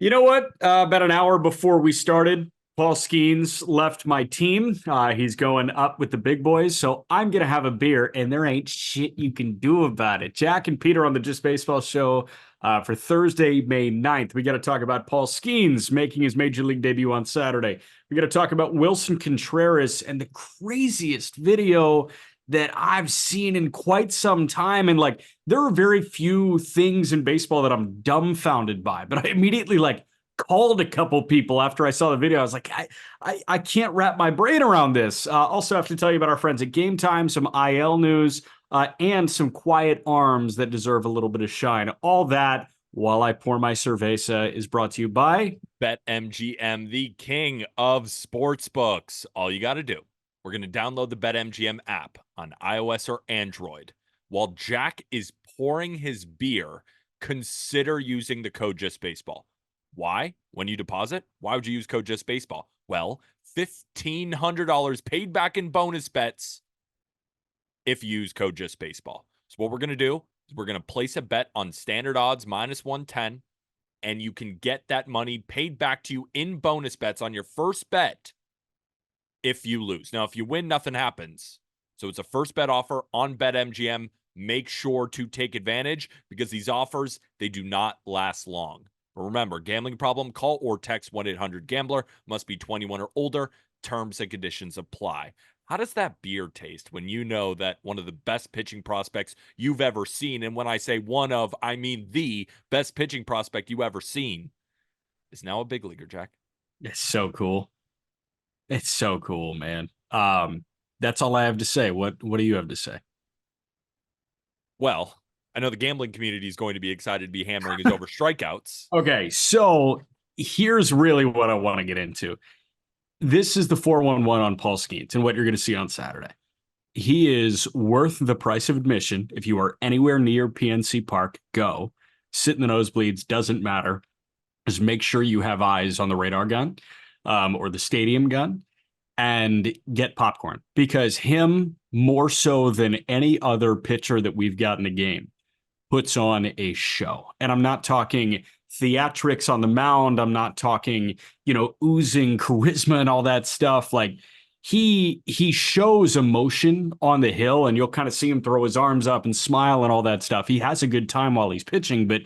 You know what? About an hour before we started, Paul Skenes left my team. He's going up with the big boys, so I'm going to have a beer, and there ain't shit you can do about it. Jack and Peter on the Just Baseball show for Thursday, May 9th. We got to talk about Paul Skenes making his major league debut on Saturday. We got to talk about Willson Contreras and the craziest video that I've seen in quite some time. And like, there are very few things in baseball that I'm dumbfounded by, but I immediately called a couple people after I saw the video. I was like, I can't wrap my brain around this. Also have to tell you about our friends at Game Time, some IL news, and some quiet arms that deserve a little bit of shine. All that while I pour my cerveza is brought to you by BetMGM, the king of sportsbooks. All you got to do, we're going to download the BetMGM app on iOS or Android. While Jack is pouring his beer, consider using the code JustBaseball. Why? When you deposit, why would you use code JustBaseball? Well, $1,500 paid back in bonus bets if you use code JustBaseball. So what we're going to do is we're going to place a bet on standard odds minus 110, and you can get that money paid back to you in bonus bets on your first bet if you lose. Now, if you win, nothing happens. So it's a first bet offer on BetMGM. Make sure to take advantage because these offers, they do not last long. But remember, gambling problem, call or text 1-800-GAMBLER. Must be 21 or older. Terms and conditions apply. How does that beer taste when you know that one of the best pitching prospects you've ever seen, and when I say one of, I mean the best pitching prospect you ever seen, is now a big leaguer, Jack? It's so cool. It's so cool, man. That's all I have to say. What do you have to say? Well, I know the gambling community is going to be excited to be hammering us over strikeouts. Okay, so here's really what I want to get into. This is the 411 on Paul Skenes and what you're going to see on Saturday. He is worth the price of admission. If you are anywhere near PNC Park, go. Sit in the nosebleeds, doesn't matter. Just make sure you have eyes on the radar gun or the stadium gun and get popcorn because him, more so than any other pitcher that we've got in the game, puts on a show. And I'm not talking theatrics on the mound. I'm not talking, oozing charisma and all that stuff. Like he shows emotion on the hill and you'll kind of see him throw his arms up and smile and all that stuff. He has a good time while he's pitching, but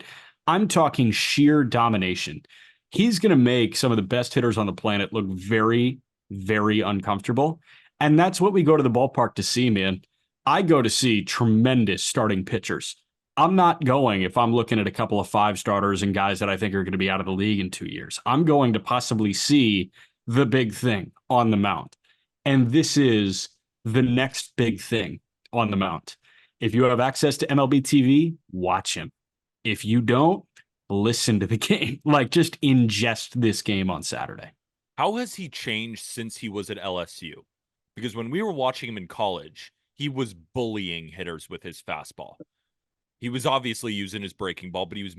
I'm talking sheer domination. He's going to make some of the best hitters on the planet look very, very uncomfortable. And that's what we go to the ballpark to see, man. I go to see tremendous starting pitchers. I'm not going if I'm looking at a couple of five starters and guys that I think are going to be out of the league in 2 years. I'm going to possibly see the big thing on the mound. And this is the next big thing on the mound. If you have access to MLB TV, watch him. If you don't, listen to the game. Just ingest this game on Saturday. How has he changed since he was at LSU? Because when we were watching him in college, he was bullying hitters with his fastball. He was obviously using his breaking ball, but he was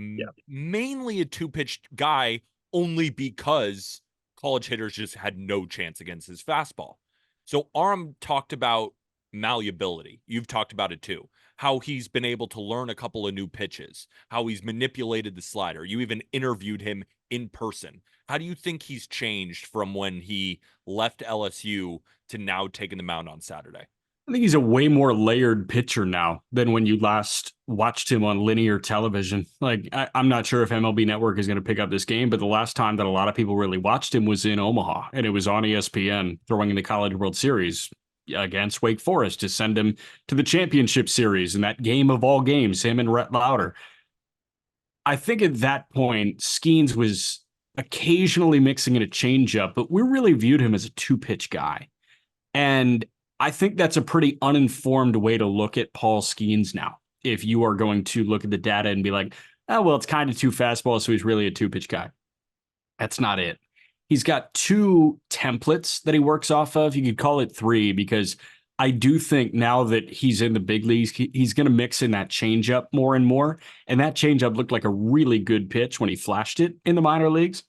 mainly a two-pitch guy only because college hitters just had no chance against his fastball. So Aram talked about malleability. You've talked about it too. How he's been able to learn a couple of new pitches, how he's manipulated the slider. You even interviewed him in person. How do you think he's changed from when he left LSU to now taking the mound on Saturday? I think he's a way more layered pitcher now than when you last watched him on linear television. I'm not sure if MLB Network is going to pick up this game, but the last time that a lot of people really watched him was in Omaha, and it was on ESPN throwing in the College World Series against Wake Forest to send him to the championship series and that game of all games, him and Rhett Lauder. I think at that point, Skenes was occasionally mixing in a changeup, but we really viewed him as a two-pitch guy. And I think that's a pretty uninformed way to look at Paul Skenes now. If you are going to look at the data and be like, oh, well, it's kind of two fastballs, so he's really a two-pitch guy. That's not it. He's got two templates that he works off of. You could call it three because I do think now that he's in the big leagues, he's going to mix in that changeup more and more. And that changeup looked like a really good pitch when he flashed it in the minor leagues.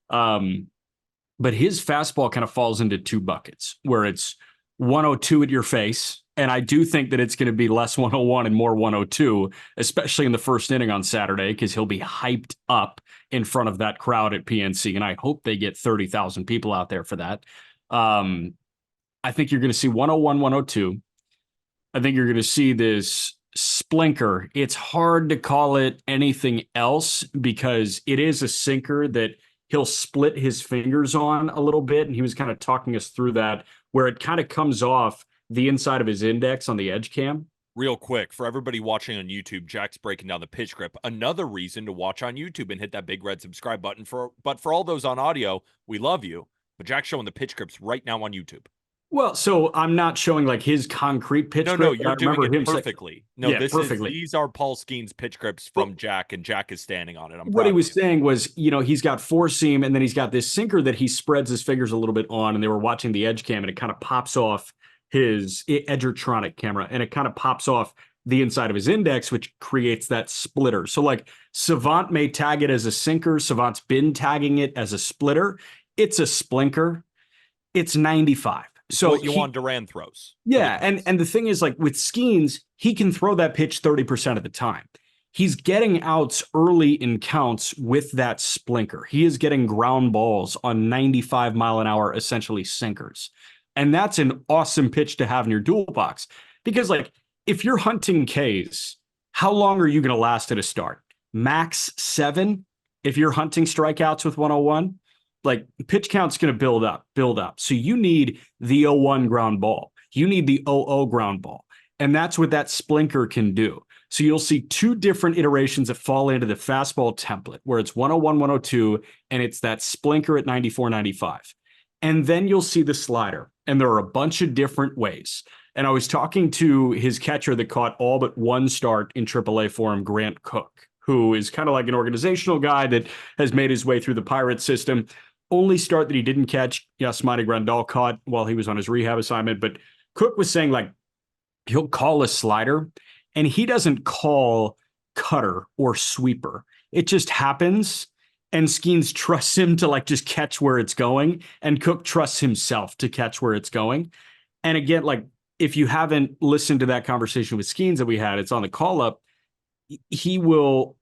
But his fastball kind of falls into two buckets where it's 102 at your face. And I do think that it's going to be less 101 and more 102, especially in the first inning on Saturday, because he'll be hyped up in front of that crowd at PNC. And I hope they get 30,000 people out there for that. I think you're going to see 101, 102. I think you're going to see this splinker. It's hard to call it anything else because it is a sinker that he'll split his fingers on a little bit. And he was kind of talking us through that, where it kind of comes off the inside of his index on the edge cam. Real quick, for everybody watching on YouTube, Jack's breaking down the pitch grip. Another reason to watch on YouTube and hit that big red subscribe button. But for all those on audio, we love you. But Jack's showing the pitch grips right now on YouTube. Well, so I'm not showing like his concrete pitch grip. No, you're doing it perfectly. Perfectly. These are Paul Skenes pitch grips from Jack, and Jack is standing on it. What he was saying was, he's got four seam, and then he's got this sinker that he spreads his fingers a little bit on, and they were watching the edge cam, and it kind of pops off his Edgertronic camera, and it kind of pops off the inside of his index, which creates that splitter. So like Savant may tag it as a sinker. Savant's been tagging it as a splitter. It's a splinker. It's 95. So what you want Duran throws. Yeah, and the thing is, like with Skenes, he can throw that pitch 30% of the time. He's getting outs early in counts with that splinker. He is getting ground balls on 95 mile an hour, essentially sinkers. And that's an awesome pitch to have in your dual box. Because like if you're hunting Ks, how long are you going to last at a start? Max 7 if you're hunting strikeouts with 101. Like pitch count's going to build up. So you need the 0-1 ground ball. You need the 0-0 ground ball. And that's what that splinker can do. So you'll see two different iterations that fall into the fastball template where it's 101, 102, and it's that splinker at 94, 95. And then you'll see the slider. And there are a bunch of different ways. And I was talking to his catcher that caught all but one start in AAA for him, Grant Cook, who is kind of like an organizational guy that has made his way through the Pirates system. Only start that he didn't catch, Yasmani Grandal caught while he was on his rehab assignment. But Cook was saying, like, he'll call a slider, and he doesn't call cutter or sweeper. It just happens, and Skenes trusts him to, like, just catch where it's going, and Cook trusts himself to catch where it's going. And again, like, if you haven't listened to that conversation with Skenes that we had, it's on the call-up, he will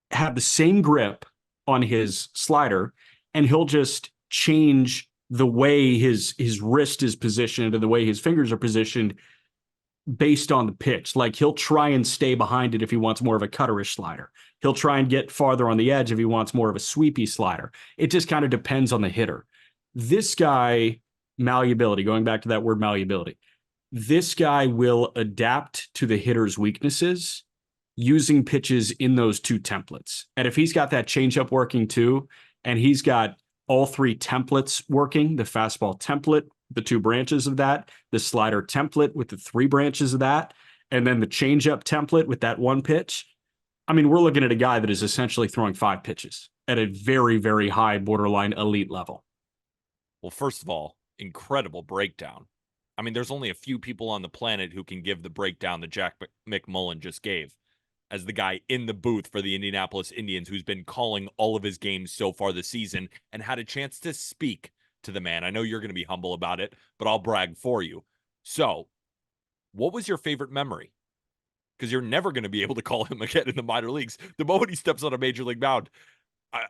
have the same grip on his slider, and he'll just change the way his wrist is positioned and the way his fingers are positioned based on the pitch. Like he'll try and stay behind it if he wants more of a cutterish slider. He'll try and get farther on the edge if he wants more of a sweepy slider. It just kind of depends on the hitter. This guy, malleability, going back to that word malleability, this guy will adapt to the hitter's weaknesses using pitches in those two templates. And if he's got that changeup working too, and he's got all three templates working, the fastball template, the two branches of that, the slider template with the three branches of that, and then the changeup template with that one pitch. I mean, we're looking at a guy that is essentially throwing 5 pitches at a very, very high borderline elite level. Well, first of all, incredible breakdown. I mean, there's only a few people on the planet who can give the breakdown that Jack McMullen just gave, as the guy in the booth for the Indianapolis Indians who's been calling all of his games so far this season and had a chance to speak to the man. I know you're going to be humble about it, but I'll brag for you. So, what was your favorite memory? Because you're never going to be able to call him again in the minor leagues. The moment he steps on a major league mound,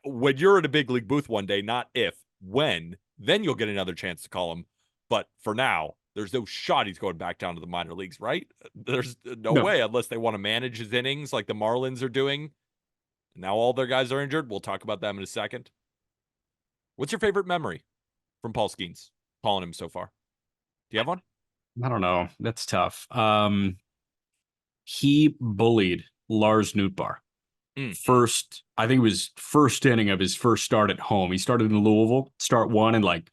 when you're in a big league booth one day, not if, when, then you'll get another chance to call him. But for now, there's no shot he's going back down to the minor leagues, right? There's no way, unless they want to manage his innings like the Marlins are doing. Now all their guys are injured. We'll talk about them in a second. What's your favorite memory from Paul Skenes, calling him so far? Do you have one? I don't know. That's tough. He bullied Lars Nootbaar. First, I think it was first inning of his first start at home. He started in Louisville, start one, and like,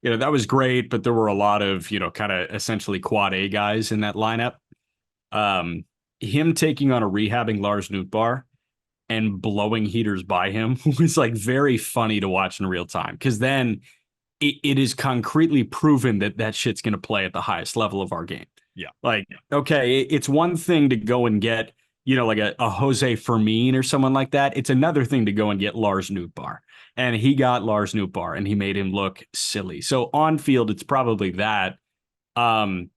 that was great, but there were a lot of, kind of essentially quad A guys in that lineup. Him taking on a rehabbing Lars Nootbaar and blowing heaters by him was like very funny to watch in real time, because then it is concretely proven that shit's going to play at the highest level of our game. Yeah. Like, okay, it's one thing to go and get, like a Jose Fermin or someone like that. It's another thing to go and get Lars Nootbaar. And he got Lars Nootbaar, and he made him look silly. So on field, it's probably that. Um,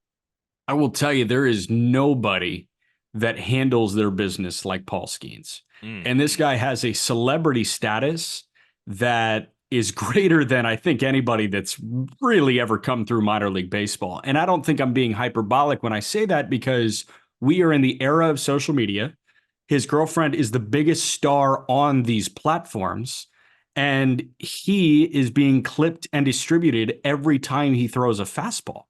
I will tell you, there is nobody that handles their business like Paul Skenes. Mm. And this guy has a celebrity status that is greater than I think anybody that's really ever come through minor league baseball. And I don't think I'm being hyperbolic when I say that because we are in the era of social media. His girlfriend is the biggest star on these platforms, and he is being clipped and distributed every time he throws a fastball.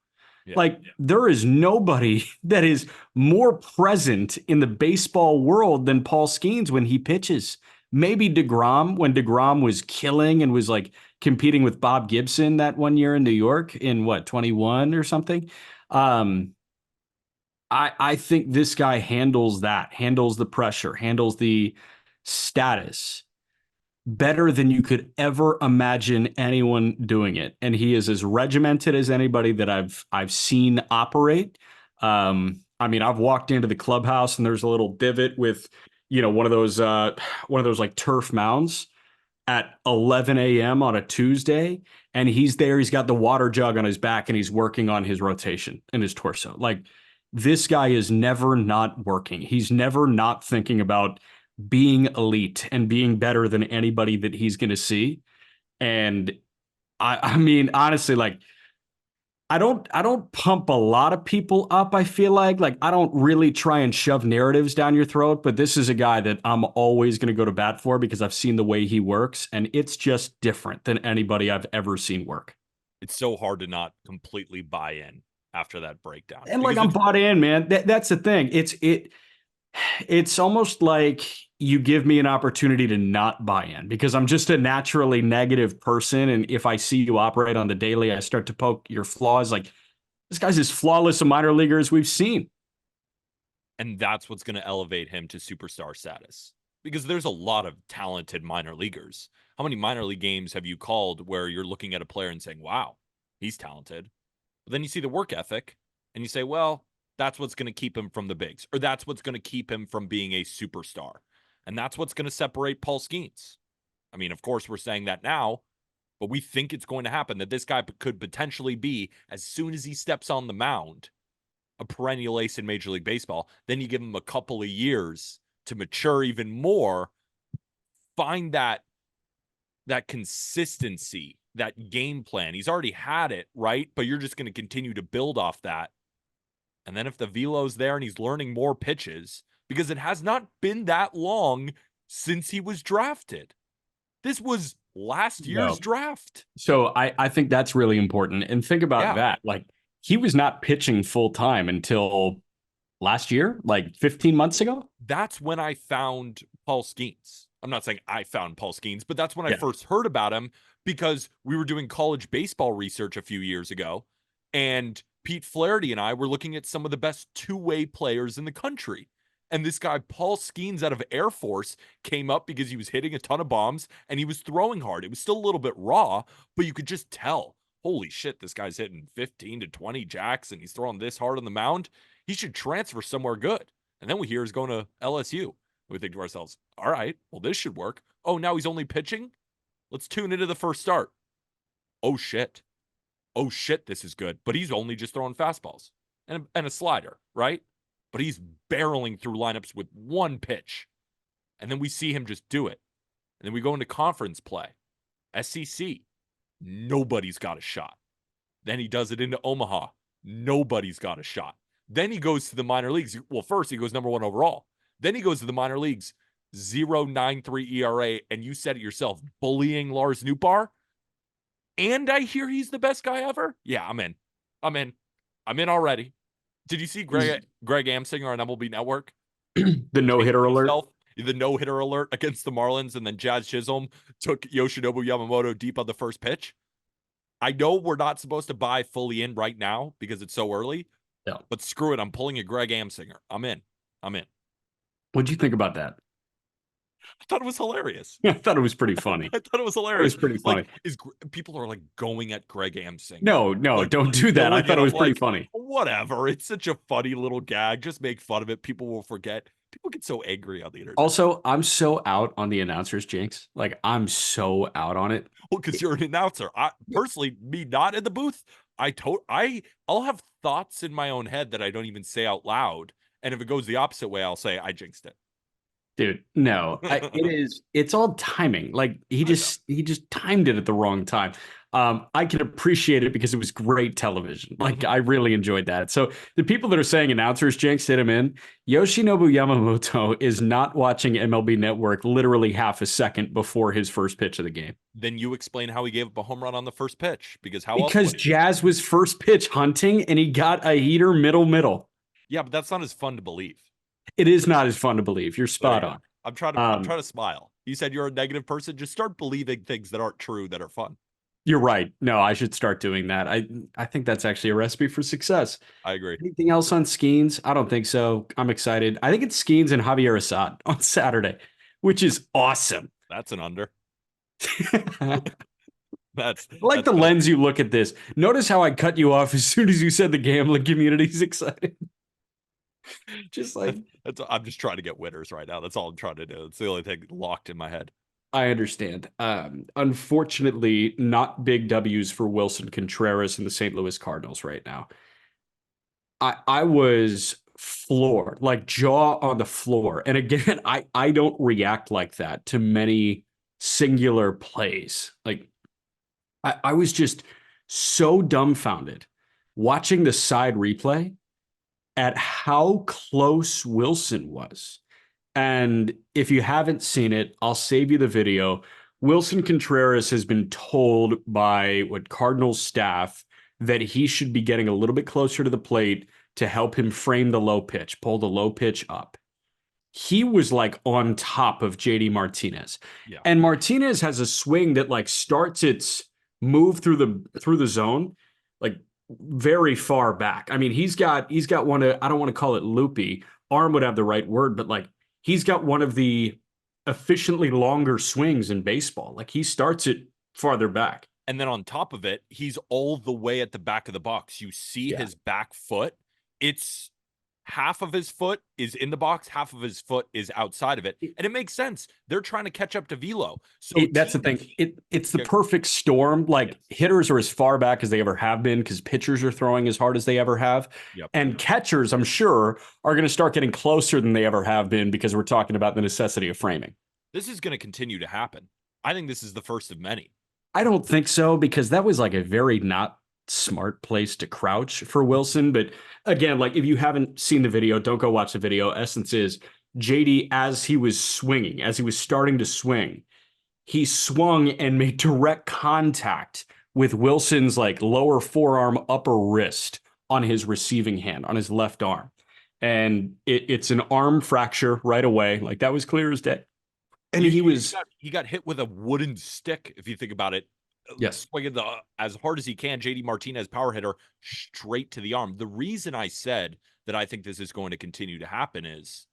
Yeah. Like there is nobody that is more present in the baseball world than Paul Skenes when he pitches. Maybe DeGrom when DeGrom was killing and was like competing with Bob Gibson that one year in New York in what 21 or something. Um, I think this guy handles that, handles the pressure, handles the status better than you could ever imagine anyone doing it. And he is as regimented as anybody that I've seen operate. I mean, I've walked into the clubhouse and there's a little divot with, one of those like turf mounds at 11 a.m. on a Tuesday, and he's there. He's got the water jug on his back and he's working on his rotation and his torso. Like this guy is never not working. He's never not thinking about being elite and being better than anybody that he's going to see. And I mean, honestly, like I don't pump a lot of people up. I feel like I don't really try and shove narratives down your throat, but this is a guy that I'm always going to go to bat for because I've seen the way he works, and it's just different than anybody I've ever seen work. It's so hard to not completely buy in after that breakdown And like because I'm it's bought in, man. That's the thing. It's almost like you give me an opportunity to not buy in because I'm just a naturally negative person. And if I see you operate on the daily, I start to poke your flaws. Like this guy's as flawless a minor leaguer as we've seen. and that's what's going to elevate him to superstar status because there's a lot of talented minor leaguers. How many minor league games have you called where you're looking at a player and saying, wow, he's talented? But then you see the work ethic and you say, well, that's what's going to keep him from the bigs, or that's what's going to keep him from being a superstar. And that's what's going to separate Paul Skenes. I mean, of course, we're saying that now, but we think it's going to happen that this guy could potentially be, as soon as he steps on the mound, a perennial ace in Major League Baseball. Then you give him a couple of years to mature even more, find that consistency, that game plan. He's already had it, right? But you're just going to continue to build off that. And then if the velo's there and he's learning more pitches, because it has not been that long since he was drafted. This was last year's No. draft. So I think that's really important. And think about Yeah. that. Like he was not pitching full time until last year, like 15 months ago. That's when I found Paul Skenes. I'm not saying I found Paul Skenes, but that's when I Yeah. first heard about him because we were doing college baseball research a few years ago. And Pete Flaherty and I were looking at some of the best two-way players in the country. And this guy, Paul Skenes out of Air Force, came up because he was hitting a ton of bombs and he was throwing hard. It was still a little bit raw, but you could just tell, holy shit, this guy's hitting 15 to 20 jacks and he's throwing this hard on the mound. He should transfer somewhere good. And then we hear he's going to LSU. We think to ourselves, all right, well, this should work. Oh, now he's only pitching? Let's tune into the first start. Oh, shit. Oh, shit, this is good. But he's only just throwing fastballs and a slider, right? But he's barreling through lineups with one pitch. And then we see him just do it. And then we go into conference play. SEC, nobody's got a shot. Then he does it into Omaha. Nobody's got a shot. Then he goes to the minor leagues. Well, first he goes number 1 overall. Then he goes to the minor leagues, 0.93 ERA, and you said it yourself, bullying Lars Nootbaar. And I hear he's the best guy ever. Yeah, I'm in. I'm in already. Did you see Greg Amsinger on MLB Network? The no-hitter alert. The no-hitter alert against the Marlins, and then Jazz Chisholm took Yoshinobu Yamamoto deep on the first pitch. I know we're not supposed to buy fully in right now because it's so early. Yeah. But screw it. I'm pulling a Greg Amsinger. I'm in. What'd you think about that? I thought it was hilarious. I thought it was pretty funny. I thought it was It hilarious. was pretty funny. Like, people are like going at Greg Amsinger. No, Like, don't do that. I thought it was pretty like, funny. Whatever. It's such a funny little gag. Just make fun of it. People will forget. People get so angry on the internet. Also, I'm so out on the announcers jinx. Like I'm so out on it. Well, because you're an announcer. I personally, me not in the booth, I'll have thoughts in my own head that I don't even say out loud. And if it goes the opposite way, I'll say I jinxed it. Dude, no, it's all timing. Like he just timed it at the wrong time. I can appreciate it because it was great television. Like I really enjoyed that. So the people that are saying announcers jinx hit him in, Yoshinobu Yamamoto is not watching MLB Network literally half a second before his first pitch of the game. Then you explain how he gave up a home run on the first pitch, because how else Because would he? Jazz was first pitch hunting and he got a heater middle. Yeah, but that's not as fun to believe. It is not as fun to believe. You're So spot yeah, on. I'm trying to smile. You said you're a negative person. Just start believing things that aren't true that are fun. You're right. No, I should start doing that. I think that's actually a recipe for success. I agree. Anything else on Skenes? I don't think so. I'm excited. I think it's Skenes and Javier Assad on Saturday, which is awesome. That's an under. I That's like the gonna lens you look at this. Notice how I cut you off as soon as you said the gambling community's excited. Just like I'm just trying to get winners right now. That's all I'm trying to do. It's the only thing locked in my head. I understand. Unfortunately, not big W's for Willson Contreras and the St. Louis Cardinals right now. I was floored, like jaw on the floor. And again, I don't react like that to many singular plays. Like I was just so dumbfounded watching the side replay at how close Willson was. And if you haven't seen it, I'll save you the video. Willson Contreras has been told by Cardinals staff that he should be getting a little bit closer to the plate to help him frame the low pitch, pull the low pitch up. He was like on top of JD Martinez. Yeah. And Martinez has a swing that like starts its move through the zone like very far back. I mean, he's got one of, I don't want to call it loopy. Arm would have the right word, but like he's got one of the efficiently longer swings in baseball. Like he starts it farther back. And then on top of it, he's all the way at the back of the box. You see his back foot. It's half of his foot is in the box, half of his foot is outside of it. And it makes sense. They're trying to catch up to velo. So that's the thing. It's the perfect storm. Like hitters are as far back as they ever have been because pitchers are throwing as hard as they ever have. Yep. And catchers, I'm sure, are going to start getting closer than they ever have been because we're talking about the necessity of framing. This is going to continue to happen. I think this is the first of many. I don't think so because that was like a very not smart place to crouch for Willson. But again, like if you haven't seen the video, don't go watch the video. Essence is JD, as he was swinging, as he was starting to swing, he swung and made direct contact with Wilson's like lower forearm, upper wrist on his receiving hand, on his left arm. And it's an arm fracture right away. Like that was clear as day. And he got hit with a wooden stick, if you think about it. Yes. Swinging as hard as he can, JD Martinez, power hitter, straight to the arm. The reason I said that I think this is going to continue to happen is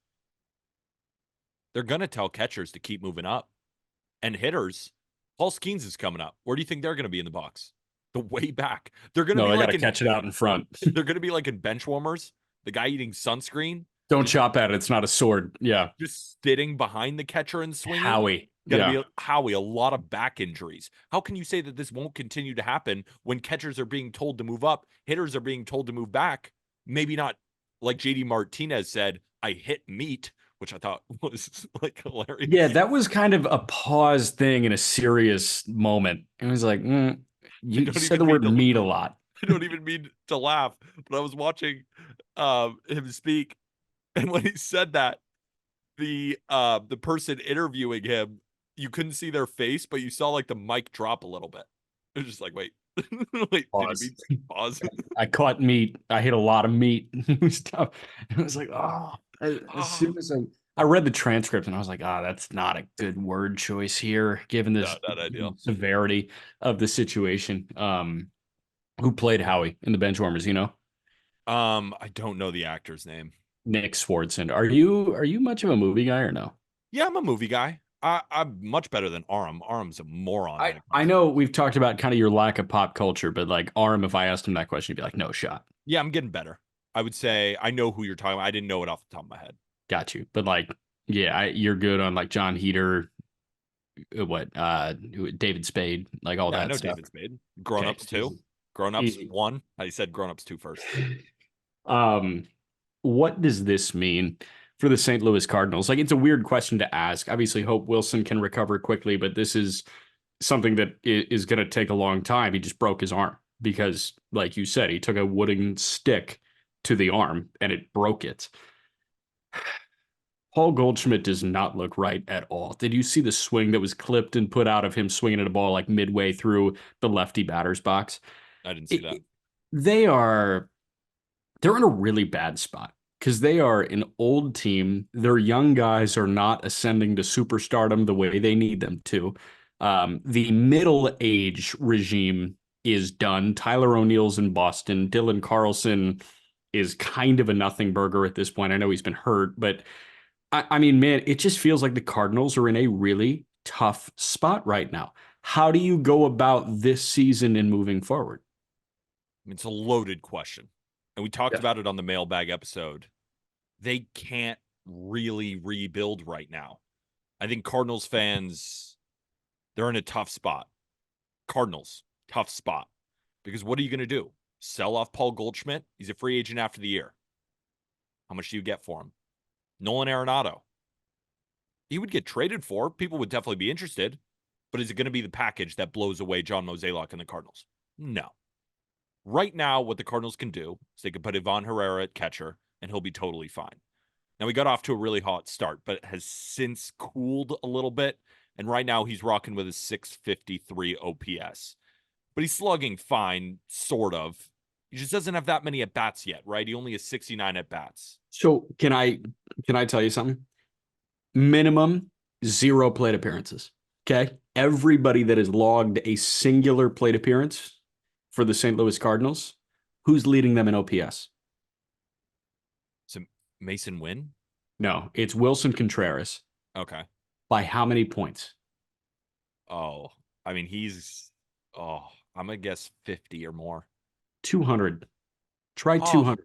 they're going to tell catchers to keep moving up. And hitters, Paul Skenes is coming up. Where do you think they're going to be in the box? The way back. They're going to be like catch it out in front. They're going to be like in bench warmers, the guy eating sunscreen. Don't chop at it. It's not a sword. Yeah. Just sitting behind the catcher and swinging. Howie. Be Howie, a lot of back injuries. How can you say that this won't continue to happen when catchers are being told to move up, hitters are being told to move back? Maybe not like JD Martinez said, I hit meat, which I thought was like hilarious. Yeah, that was kind of a pause thing in a serious moment. It was like, you said the word meat a lot. I don't even mean to laugh, but I was watching him speak. And when he said that, the person interviewing him, you couldn't see their face, but you saw like the mic drop a little bit. It was just like, wait, pause. Did you mean pause? I caught meat. I hit a lot of meat. It was tough. It was like, as soon as I read the transcript and I was like, that's not a good word choice here, given this severity of the situation. Who played Howie in the Benchwarmers, you know? I don't know the actor's name. Nick Swardson. Are you much of a movie guy or no? Yeah, I'm a movie guy. I'm much better than Aram. Aram's a moron. I know we've talked about kind of your lack of pop culture, but like Aram, if I asked him that question, he'd be like, no shot. Yeah, I'm getting better. I would say I know who you're talking about. I didn't know it off the top of my head. Got you. But like, yeah, you're good on like John Heater, David Spade, like all that I know stuff. David Spade. Grown Ups too. Grown-ups Easy. 1. I said grown-ups 2 first. Um, what does this mean for the St. Louis Cardinals? Like, it's a weird question to ask. Obviously, hope Willson can recover quickly, but this is something that is going to take a long time. He just broke his arm because, like you said, he took a wooden stick to the arm and it broke it. Paul Goldschmidt does not look right at all. Did you see the swing that was clipped and put out of him swinging at a ball like midway through the lefty batter's box? I didn't see It, that. it- they are they're in a really bad spot because they are an old team. Their young guys are not ascending to superstardom the way they need them to. The middle age regime is done. Tyler O'Neill's in Boston. Dylan Carlson is kind of a nothing burger at this point. I know he's been hurt, but I mean, man, it just feels like the Cardinals are in a really tough spot right now. How do you go about this season and moving forward? I mean, it's a loaded question. And we talked Yeah. about it on the mailbag episode. They can't really rebuild right now. I think Cardinals fans, they're in a tough spot. Cardinals, tough spot. Because what are you going to do? Sell off Paul Goldschmidt? He's a free agent after the year. How much do you get for him? Nolan Arenado. He would get traded for. People would definitely be interested. But is it going to be the package that blows away John Mozeliak and the Cardinals? No. Right now, what the Cardinals can do is they can put Ivan Herrera at catcher, and he'll be totally fine. Now, we got off to a really hot start, but it has since cooled a little bit. And right now, he's rocking with a 653 OPS. But he's slugging fine, sort of. He just doesn't have that many at bats yet, right? He only has 69 at bats. So can I tell you something? Minimum zero plate appearances. Okay. Everybody that has logged a singular plate appearance for the St. Louis Cardinals, who's leading them in OPS? So Mason Wynn? No, it's Willson Contreras. Okay. By how many points? Oh, I mean, I'm going to guess 50 or more. 200. Try Oh, 200.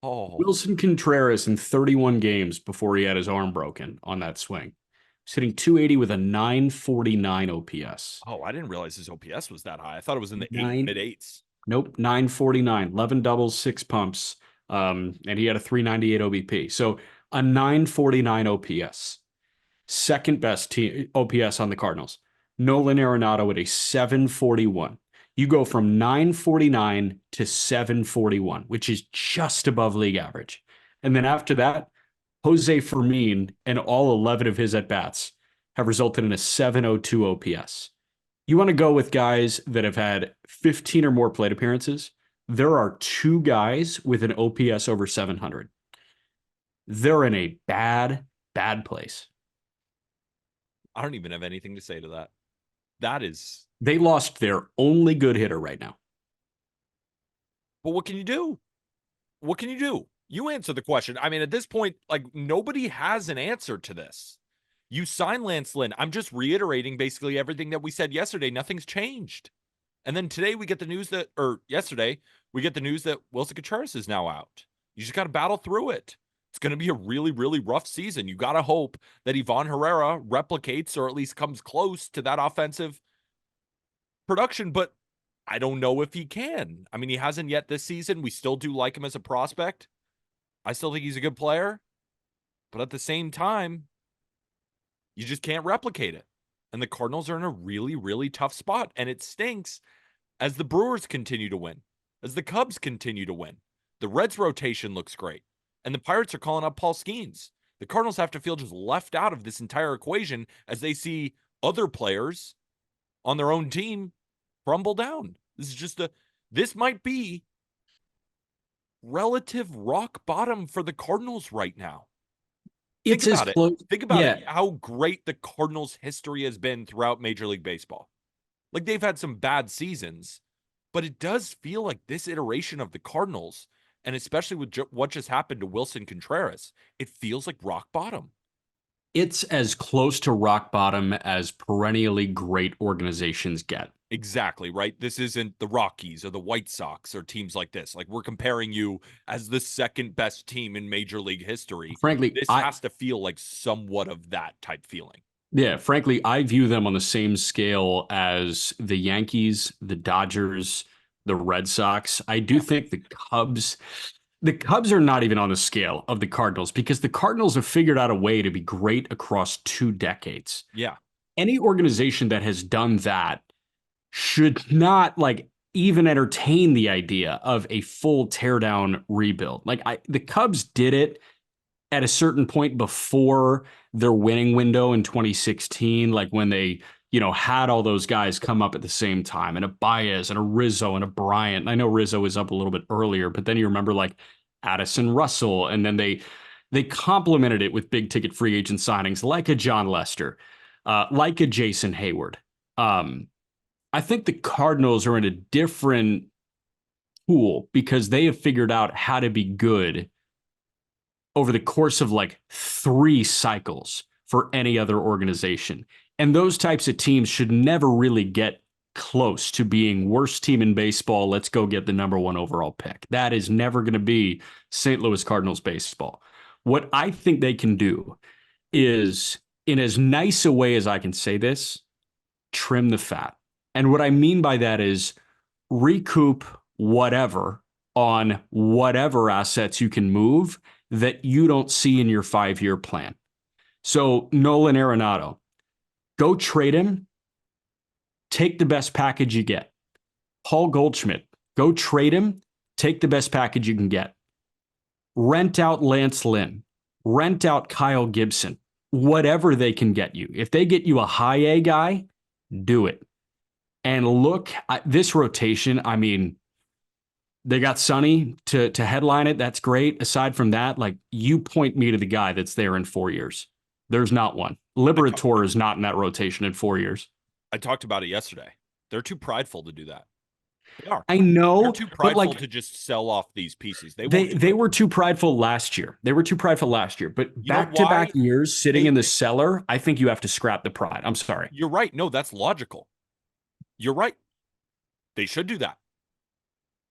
oh, Willson Contreras in 31 games before he had his arm broken on that swing. He's hitting 280 with a 949 OPS. I didn't realize his OPS was that high. I thought it was in the Nine, mid eights. nope, 949, 11 doubles, six pumps. And he had a 398 OBP. So a 949 OPS. Second best OPS on the Cardinals. Nolan Arenado at a 741. You go from 949 to 741, which is just above league average. And then after that, Jose Fermin and all 11 of his at bats have resulted in a 702 OPS. You want to go with guys that have had 15 or more plate appearances? There are two guys with an OPS over 700. They're in a bad, bad place. I don't even have anything to say to that. That is, They lost their only good hitter right now. but what can you do? What can you do? You answer the question. I mean, at this point, like nobody has an answer to this. You sign Lance Lynn. I'm just reiterating basically everything that we said yesterday. Nothing's changed. And then today we get the news that, or yesterday, we get the news that Willson Contreras is now out. You just got to battle through it. It's going to be a really, really rough season. You got to hope that Ivan Herrera replicates or at least comes close to that offensive production, but I don't know if he can. I mean, he hasn't yet this season. We still do like him as a prospect. I still think he's a good player, but at the same time, you just can't replicate it. And the Cardinals are in a really, really tough spot. And it stinks as the Brewers continue to win, as the Cubs continue to win. The Reds rotation looks great. And the Pirates are calling up Paul Skenes. The Cardinals have to feel just left out of this entire equation as they see other players on their own team crumble down. This might be relative rock bottom for the Cardinals right now. It's as close. Think about Yeah, it. How great the Cardinals' history has been throughout Major League Baseball. Like they've had some bad seasons, but it does feel like this iteration of the Cardinals, and especially with what just happened to Willson Contreras, it feels like rock bottom. it's as close to rock bottom as perennially great organizations get. Exactly, right? This isn't the Rockies or the White Sox or teams like this. Like we're comparing you as the second best team in Major League history. Frankly, This has to feel like somewhat of that type feeling. frankly, I view them on the same scale as the Yankees, the Dodgers, the Red Sox. I do think the Cubs are not even on the scale of the Cardinals because the Cardinals have figured out a way to be great across 2 decades. Yeah. Any organization that has done that should not like even entertain the idea of a full teardown rebuild. The Cubs did it at a certain point before their winning window in 2016, like when they, had all those guys come up at the same time, and a Baez and a Rizzo and a Bryant. I know Rizzo was up a little bit earlier, but then you remember like Addison Russell, and then they complemented it with big ticket free agent signings like a John Lester, like a Jason Hayward. I think the Cardinals are in a different pool because they have figured out how to be good over the course of like 3 cycles for any other organization. And those types of teams should never really get close to being worst team in baseball. Let's go get the number 1 overall pick. That is never going to be St. Louis Cardinals baseball. What I think they can do is, in as nice a way as I can say this, trim the fat. And what I mean by that is recoup whatever on whatever assets you can move that you don't see in your 5-year plan. So Nolan Arenado, go trade him, take the best package you get. Paul Goldschmidt, go trade him, take the best package you can get. Rent out Lance Lynn, rent out Kyle Gibson, whatever they can get you. If they get you a high A guy, do it. And look at this rotation. I mean, they got Sonny to headline it. That's great. Aside from that, like, you point me to the guy that's there in 4 years. There's not one. Liberator is not in that rotation in 4 years. I talked about it yesterday. They're too prideful to do that. They are. I know. They're too prideful to just sell off these pieces. They were too prideful last year. But back-to-back years sitting in the cellar, I think you have to scrap the pride. I'm sorry. You're right. No, that's logical. You're right. They should do that.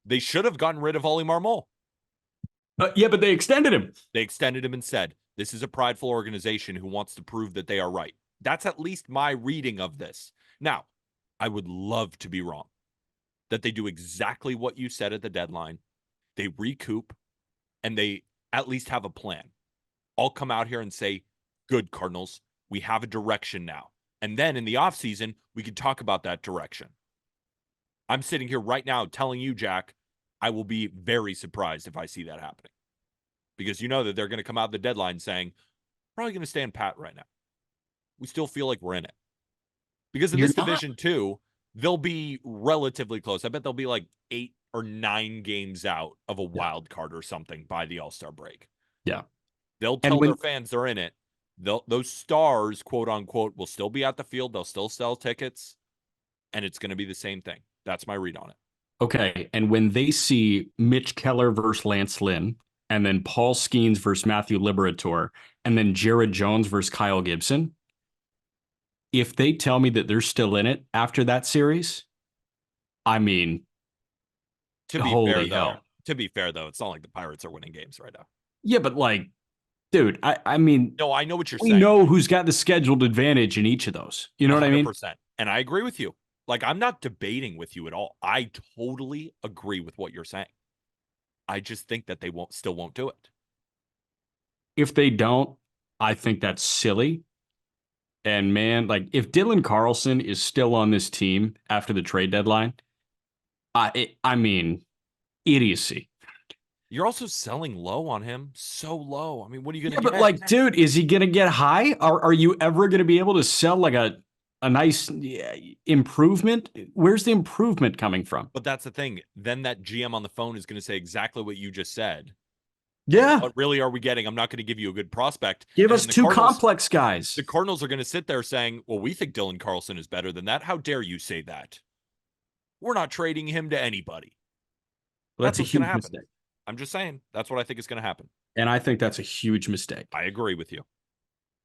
They should have gotten rid of Ollie Marmol. Yeah, but they extended him. They extended him and said, this is a prideful organization who wants to prove that they are right. That's at least my reading of this. Now, I would love to be wrong. That they do exactly what you said at the deadline. They recoup, and they at least have a plan. I'll come out here and say, good, Cardinals, we have a direction now. And then in the offseason, we can talk about that direction. I'm sitting here right now telling you, Jack, I will be very surprised if I see that happening. Because you know that they're going to come out the deadline saying, probably going to stand pat right now. We still feel like we're in it. Because in this division too, they'll be relatively close. I bet they'll be like 8 or 9 games out of a wild card or something by the All-Star break. Yeah. They'll tell their fans they're in it. Those stars, quote unquote, will still be at the field. They'll still sell tickets. And it's going to be the same thing. That's my read on it. Okay. And when they see Mitch Keller versus Lance Lynn, and then Paul Skenes versus Matthew Liberator, and then Jared Jones versus Kyle Gibson, if they tell me that they're still in it after that series, I mean, holy hell. To be fair, though, it's not like the Pirates are winning games right now. Yeah, but like, dude, I mean, no, I know what you're saying. We know who's got the scheduled advantage in each of those. You know 100%. What I mean? And I agree with you. Like, I'm not debating with you at all. I totally agree with what you're saying. I just think that they still won't do it. If they don't, I think that's silly. And man, like, if Dylan Carlson is still on this team after the trade deadline, I mean, idiocy. You're also selling low on him, so low. I mean, what are you going to get? But like, dude, is he going to get high? Are you ever going to be able to sell like a nice improvement? Where's the improvement coming from? But that's the thing. Then that GM on the phone is going to say exactly what you just said. Yeah. What really are we getting? I'm not going to give you a good prospect. Give us 2 complex guys. The Cardinals are going to sit there saying, well, we think Dylan Carlson is better than that. How dare you say that? We're not trading him to anybody. Well, that's a huge mistake. I'm just saying. That's what I think is going to happen. And I think that's a huge mistake. I agree with you.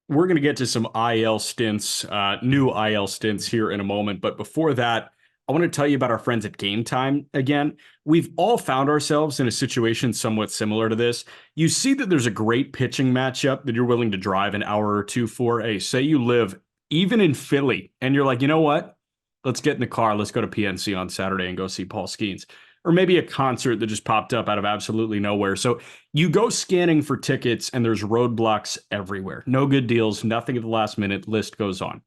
We're going to get to some IL stints, new IL stints here in a moment. But before that, I want to tell you about our friends at Game Time again. We've all found ourselves in a situation somewhat similar to this. You see that there's a great pitching matchup that you're willing to drive an hour or two for. Say you live even in Philly and you're like, you know what? Let's get in the car. Let's go to PNC on Saturday and go see Paul Skenes. Or maybe a concert that just popped up out of absolutely nowhere. So you go scanning for tickets and there's roadblocks everywhere. No good deals, nothing at the last minute. List goes on.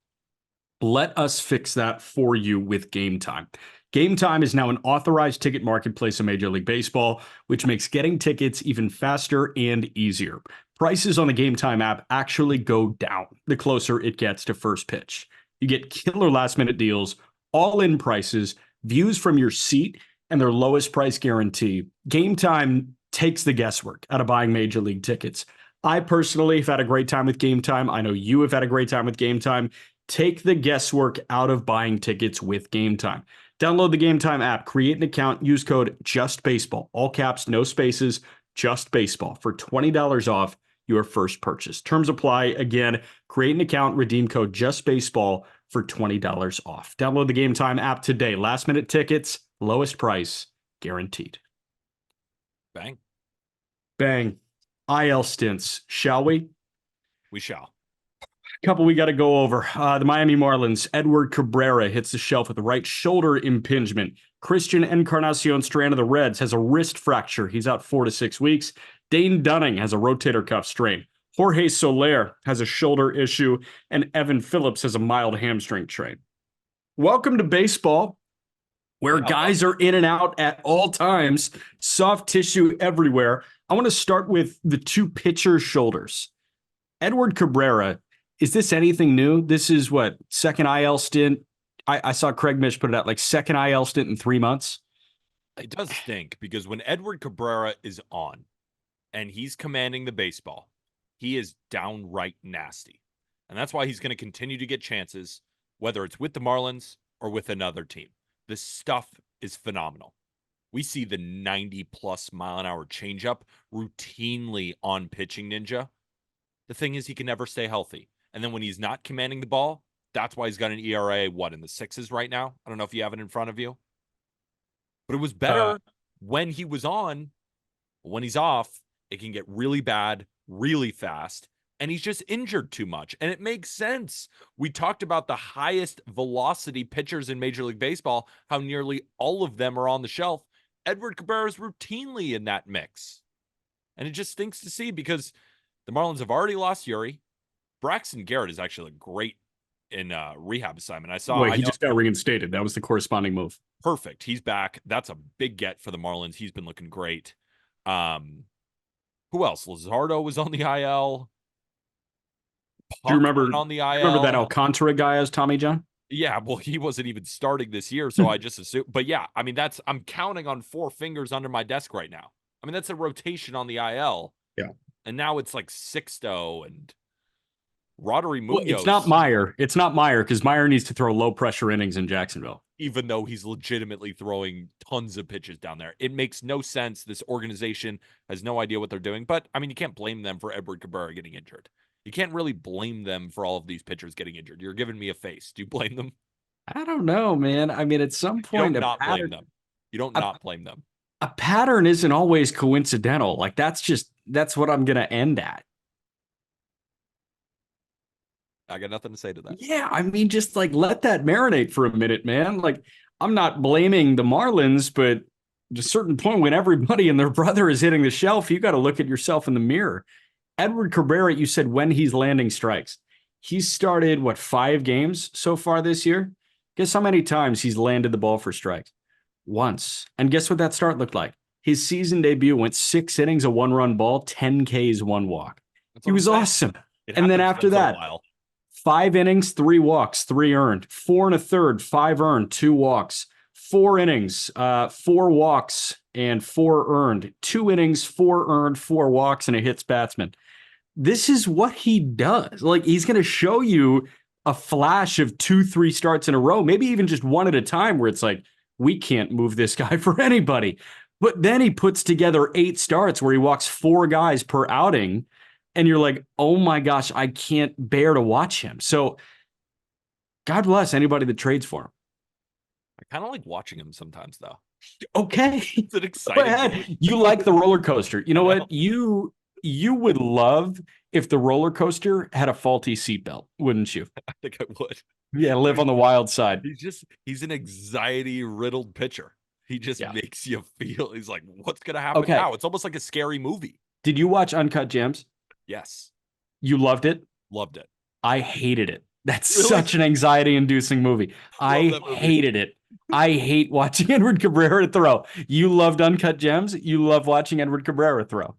Let us fix that for you with Game Time. Game Time is now an authorized ticket marketplace of Major League Baseball, which makes getting tickets even faster and easier. Prices on the Game Time app actually go down the closer it gets to first pitch. You get killer last minute deals, all in prices, views from your seat, and their lowest price guarantee. Game Time takes the guesswork out of buying Major League tickets. I personally have had a great time with Game Time. I know you have had a great time with Game Time. Take the guesswork out of buying tickets with Game Time. Download the Game Time app, create an account, use code JUSTBASEBALL, all caps, no spaces, just baseball for $20 off your first purchase. Terms apply. Again, create an account, redeem code JUSTBASEBALL for $20 off. Download the Game Time app today. Last minute tickets, lowest price, guaranteed. Bang. Bang. IL stints, shall we? We shall. Couple we got to go over. The Miami Marlins, Edward Cabrera hits the shelf with the right shoulder impingement. Christian Encarnacion Strand of the Reds has a wrist fracture. He's out 4 to 6 weeks. Dane Dunning has a rotator cuff strain. Jorge Soler has a shoulder issue. And Evan Phillips has a mild hamstring strain. Welcome to baseball, where guys are in and out at all times, soft tissue everywhere. I want to start with the two pitcher shoulders. Edward Cabrera, is this anything new? This is what, second IL stint? I saw Craig Mish put it out, like second IL stint in 3 months. It does stink because when Edward Cabrera is on and he's commanding the baseball, he is downright nasty. And that's why he's going to continue to get chances, whether it's with the Marlins or with another team. The stuff is phenomenal. We see the 90-plus mile-an-hour changeup routinely on Pitching Ninja. The thing is, he can never stay healthy. And then when he's not commanding the ball, that's why he's got an ERA, in the 6s right now? I don't know if you have it in front of you. But it was better when he was on. When he's off, it can get really bad, really fast. And he's just injured too much. And it makes sense. We talked about the highest velocity pitchers in Major League Baseball, how nearly all of them are on the shelf. Edward Cabrera is routinely in that mix. And it just stinks to see because the Marlins have already lost Yuri. Braxton Garrett is actually great in rehab assignment. He just got reinstated. That was the corresponding move. Perfect. He's back. That's a big get for the Marlins. He's been looking great. Who else? Luzardo was on the IL. Do you remember on the IL? Remember that Alcantara guy as Tommy John? Yeah, well, he wasn't even starting this year, so I just assume. But yeah, I mean, I'm counting on 4 fingers under my desk right now. I mean, that's a rotation on the IL. Yeah. And now it's like Sixto and Roddery Munoz. Well, it's not Meyer. It's not Meyer because Meyer needs to throw low pressure innings in Jacksonville. Even though he's legitimately throwing tons of pitches down there. It makes no sense. This organization has no idea what they're doing. But, I mean, you can't blame them for Edward Cabrera getting injured. You can't really blame them for all of these pitchers getting injured. You're giving me a face. Do you blame them? I don't know, man. I mean, at some point, you don't not blame them. You don't not blame them. A pattern isn't always coincidental. Like, that's what I'm going to end at. I got nothing to say to that. Yeah, I mean, just like let that marinate for a minute, man. Like, I'm not blaming the Marlins, but at a certain point when everybody and their brother is hitting the shelf, you got to look at yourself in the mirror. Edward Cabrera, you said when he's landing strikes. He's started, 5 games so far this year? Guess how many times he's landed the ball for strikes? Once. And guess what that start looked like? His season debut went 6 innings, a 1-run ball, 10 Ks, 1 walk. He was awesome. And then after that, 5 innings, 3 walks, 3 earned, 4 1/3, 5 earned, 2 walks, 4 innings, 4 walks, and 4 earned, 2 innings, 4 earned, 4 walks, and a hits batsman. This is what he does. Like, he's going to show you a flash of 2-3 starts in a row, maybe even just one at a time where it's like, we can't move this guy for anybody. But then he puts together 8 starts where he walks 4 guys per outing. And you're like, oh my gosh, I can't bear to watch him. So God bless anybody that trades for him. I kind of like watching him sometimes, though. Okay. It's an exciting game. You like the roller coaster. You know what? You You would love if the roller coaster had a faulty seatbelt, wouldn't you? I think I would. Yeah, live on the wild side. He's an anxiety riddled pitcher. He just Yeah. makes you feel he's like, what's gonna happen Okay. now? It's almost like a scary movie. Did you watch Uncut Gems? Yes. You loved it? Loved it. I hated it. That's Really? such an anxiety inducing movie. Love I that movie. hated it. I hate watching Edward Cabrera throw. You loved Uncut Gems. You love watching Edward Cabrera throw.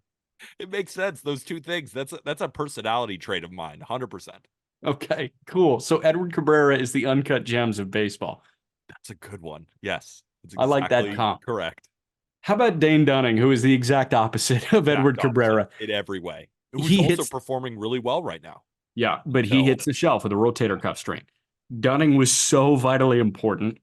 It makes sense. Those two things. That's a personality trait of mine, 100%. Okay, cool. So Edward Cabrera is the Uncut Gems of baseball. That's a good one. Yes. That's I like that exactly comp. correct. How about Dane Dunning, who is the exact opposite of Edward Exact opposite Cabrera? in every way. Who's He also hits, performing really well right now. yeah, but he So hits the shelf with a rotator cuff strain. Dunning was so vitally important.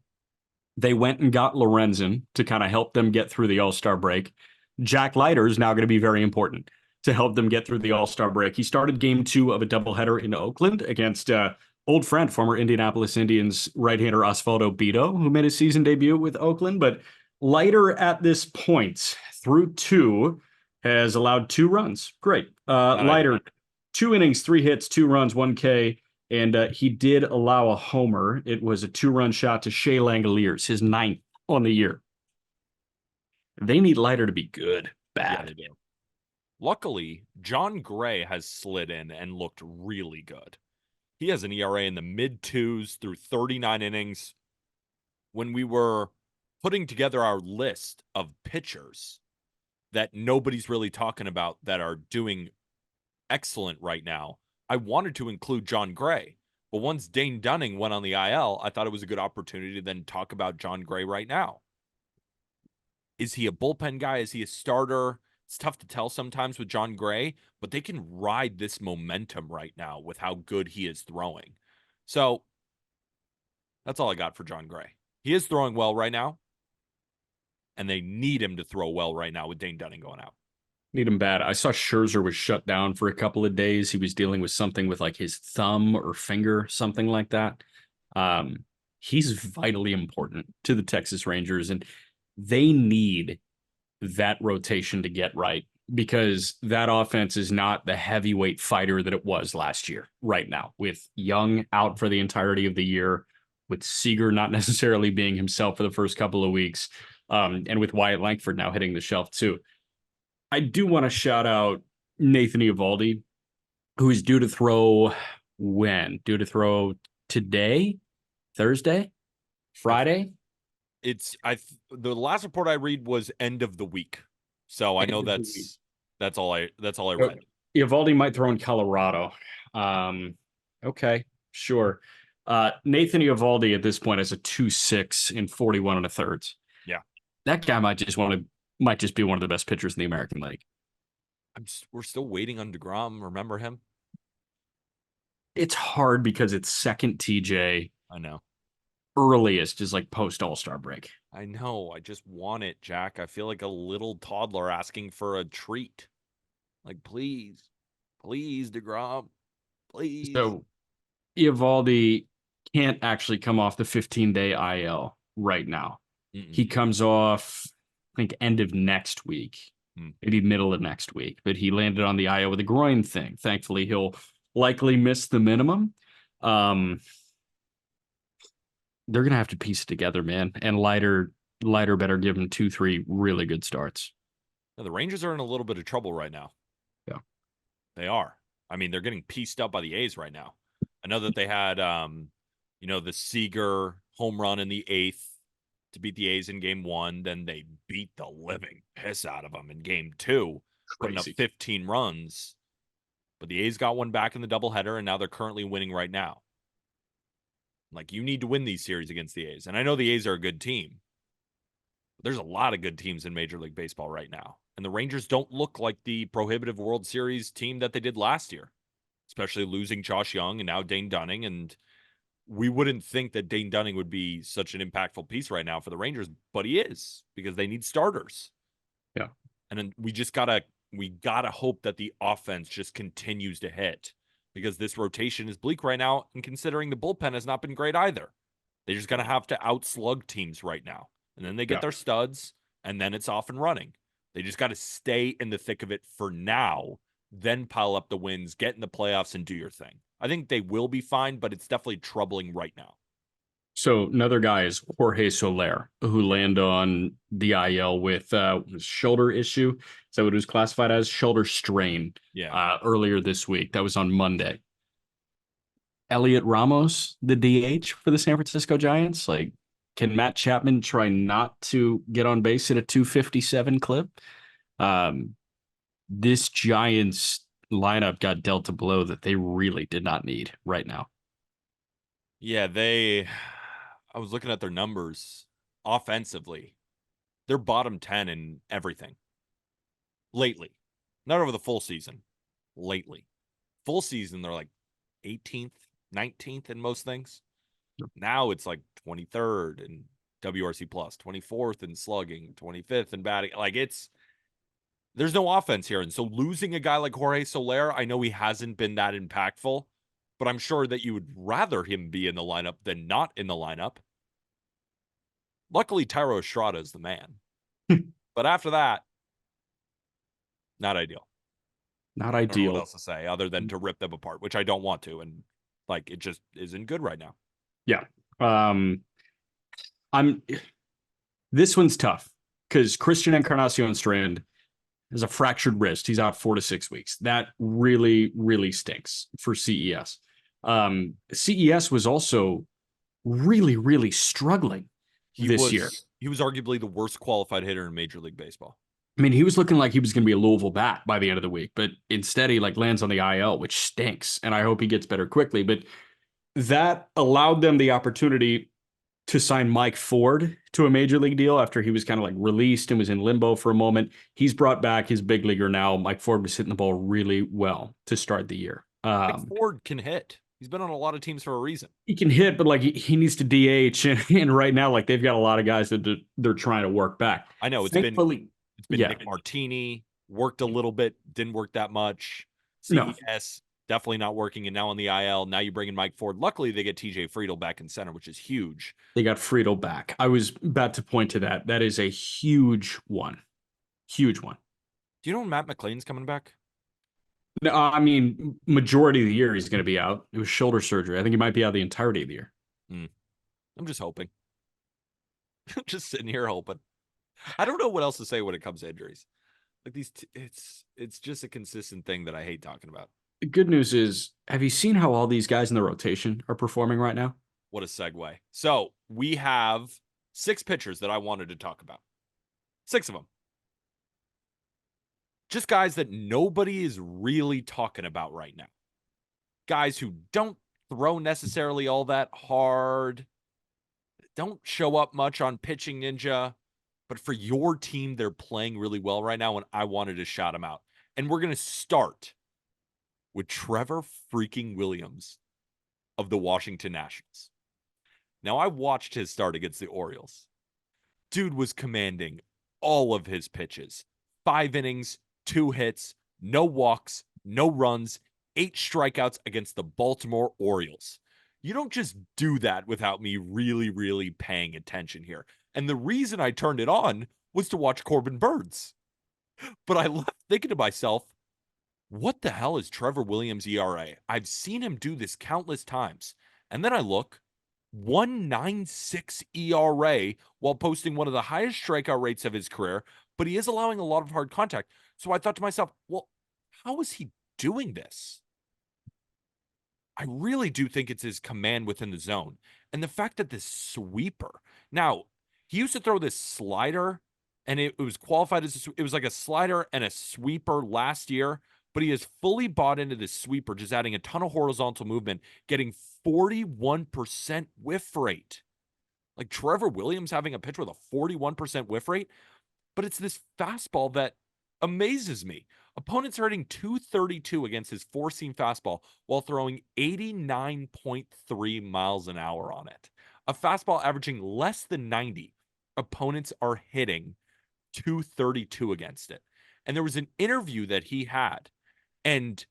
They went and got Lorenzen to kind of help them get through the All-Star break. Jack Leiter is now going to be very important to help them get through the All-Star break. He started game 2 of a doubleheader in Oakland against old friend, former Indianapolis Indians right-hander Osvaldo Bido, who made his season debut with Oakland. But Leiter at this point, through 2, has allowed 2 runs. Great. Leiter, 2 innings, 3 hits, 2 runs, 1 K. And he did allow a homer. It was a 2-run shot to Shea Langoliers, his 9th on the year. They need Leiter to be good, yeah, bad. they do. Luckily, John Gray has slid in and looked really good. He has an ERA in the mid twos through 39 innings. When we were putting together our list of pitchers that nobody's really talking about that are doing excellent right now, I wanted to include John Gray. But once Dane Dunning went on the IL, I thought it was a good opportunity to then talk about John Gray right now. Is he a bullpen guy? Is he a starter? It's tough to tell sometimes with John Gray, but they can ride this momentum right now with how good he is throwing. So that's all I got for John Gray. He is throwing well right now, and they need him to throw well right now with Dane Dunning going out. Need him bad. I saw Scherzer was shut down for a couple of days. He was dealing with something with like his thumb or finger, something like that. He's vitally important to the Texas Rangers, and they need that rotation to get right because that offense is not the heavyweight fighter that it was last year right now, with Young out for the entirety of the year, with Seager not necessarily being himself for the first couple of weeks, and with Wyatt Langford now hitting the shelf too. I do want to shout out Nathan Eovaldi, who is due to throw when? Due to throw today, Thursday, Friday? The last report I read was end of the week. So I know that's all I read. Eovaldi might throw in Colorado. Okay, sure. Nathan Eovaldi at this point has a 2.6 in 41 and a thirds. Yeah. That guy might just be one of the best pitchers in the American League. We're still waiting on DeGrom. Remember him? It's hard because it's second TJ. I know. Earliest is like post All-Star break. I know. I just want it, Jack. I feel like a little toddler asking for a treat. Like, please, DeGrom, please. So Eovaldi can't actually come off the 15-day IL right now. He comes off, I think, end of next week, maybe middle of next week. But he landed on the IL with a groin thing. Thankfully, he'll likely miss the minimum. They're going to have to piece it together, man. And Leiter better give him 2-3 really good starts. Now, the Rangers are in a little bit of trouble right now. Yeah. They are. I mean, they're getting pieced up by the A's right now. I know that they had, the Seager home run in the 8th to beat the A's in game 1. Then they beat the living piss out of them in game 2, putting up 15 runs. But the A's got one back in the doubleheader, and now they're currently winning right now. Like, you need to win these series against the A's. And I know the A's are a good team. But there's a lot of good teams in Major League Baseball right now. And the Rangers don't look like the prohibitive World Series team that they did last year, especially losing Josh Young and now Dane Dunning. And we wouldn't think that Dane Dunning would be such an impactful piece right now for the Rangers, but he is, because they need starters. Yeah. And then we gotta hope that the offense just continues to hit, because this rotation is bleak right now, and considering the bullpen has not been great either. They're just going to have to outslug teams right now. And then they get their studs, and then it's off and running. They just got to stay in the thick of it for now, then pile up the wins, get in the playoffs, and do your thing. I think they will be fine, but it's definitely troubling right now. So another guy is Jorge Soler, who landed on the IL with shoulder issue. So it was classified as shoulder strain Yeah. earlier this week. That was on Monday. Elliot Ramos, the DH for the San Francisco Giants. Like, can Matt Chapman try not to get on base at a 257 clip? Um, this Giants lineup got dealt a blow that they really did not need right now. Yeah, I was looking at their numbers offensively. They're bottom 10 in everything lately. Not over the full season, lately. Full season, they're like 18th, 19th in most things. Now it's like 23rd in WRC plus, 24th in slugging, 25th in batting. Like there's no offense here. And so losing a guy like Jorge Soler, I know he hasn't been that impactful, but I'm sure that you would rather him be in the lineup than not in the lineup. Luckily, Tyro Estrada is the man. But after that, not ideal. Not I don't know what ideal. else to say other than to rip them apart, which I don't want to. And like, it just isn't good right now. Yeah. Um, I'm This one's tough because Christian Encarnacion Strand has a fractured wrist. He's out 4 to 6 weeks. That really, really stinks for CES. CES was also really, really struggling this year. He was arguably the worst qualified hitter in Major League Baseball. I mean, he was looking like he was going to be a Louisville bat by the end of the week, but instead he like lands on the IL, which stinks. And I hope he gets better quickly. But that allowed them the opportunity to sign Mike Ford to a major league deal after he was kind of like released and was in limbo for a moment. He's brought back his big leaguer now. Mike Ford was hitting the ball really well to start the year. Mike Ford can hit. He's been on a lot of teams for a reason. He can hit, but like he needs to DH, and right now like they've got a lot of guys that they're trying to work back. I know Thankfully, it's been Nick Martini, worked a little bit, didn't work that much. No. CES definitely not working, and now on the IL. Now you bring in Mike Ford. Luckily, they get TJ Friedel back in center, which is huge. They got Friedel back. I was about to point to that. That is a huge one. Huge one. Do you know when Matt McLean's coming back? No, I mean, majority of the year he's going to be out. It was shoulder surgery. I think he might be out the entirety of the year. I'm just hoping. Just sitting here hoping. I don't know what else to say when it comes to injuries. Like it's just a consistent thing that I hate talking about. The good news is, have you seen how all these guys in the rotation are performing right now? What a segue. So we have 6 pitchers that I wanted to talk about. 6 of them. Just guys that nobody is really talking about right now. Guys who don't throw necessarily all that hard, don't show up much on Pitching Ninja, but for your team, they're playing really well right now, and I wanted to shout them out. And we're going to start with Trevor freaking Williams of the Washington Nationals. Now, I watched his start against the Orioles. Dude was commanding all of his pitches. 5 innings, 2 hits, no walks, no runs, 8 strikeouts against the Baltimore Orioles. You don't just do that without me really, really paying attention here. And the reason I turned it on was to watch Corbin Burns. But I left thinking to myself, what the hell is Trevor Williams' ERA? I've seen him do this countless times. And then I look, 1.96 ERA while posting one of the highest strikeout rates of his career, but he is allowing a lot of hard contact. So I thought to myself, well, how is he doing this? I really do think it's his command within the zone. And the fact that this sweeper, now, he used to throw this slider, and it was qualified as it was like a slider and a sweeper last year, but he has fully bought into this sweeper, just adding a ton of horizontal movement, getting 41% whiff rate. Like Trevor Williams having a pitch with a 41% whiff rate, but it's this fastball that amazes me. Opponents are hitting 232 against his 4-seam fastball while throwing 89.3 miles an hour on it. A fastball averaging less than 90. Opponents are hitting 232 against it. And there was an interview that he had, and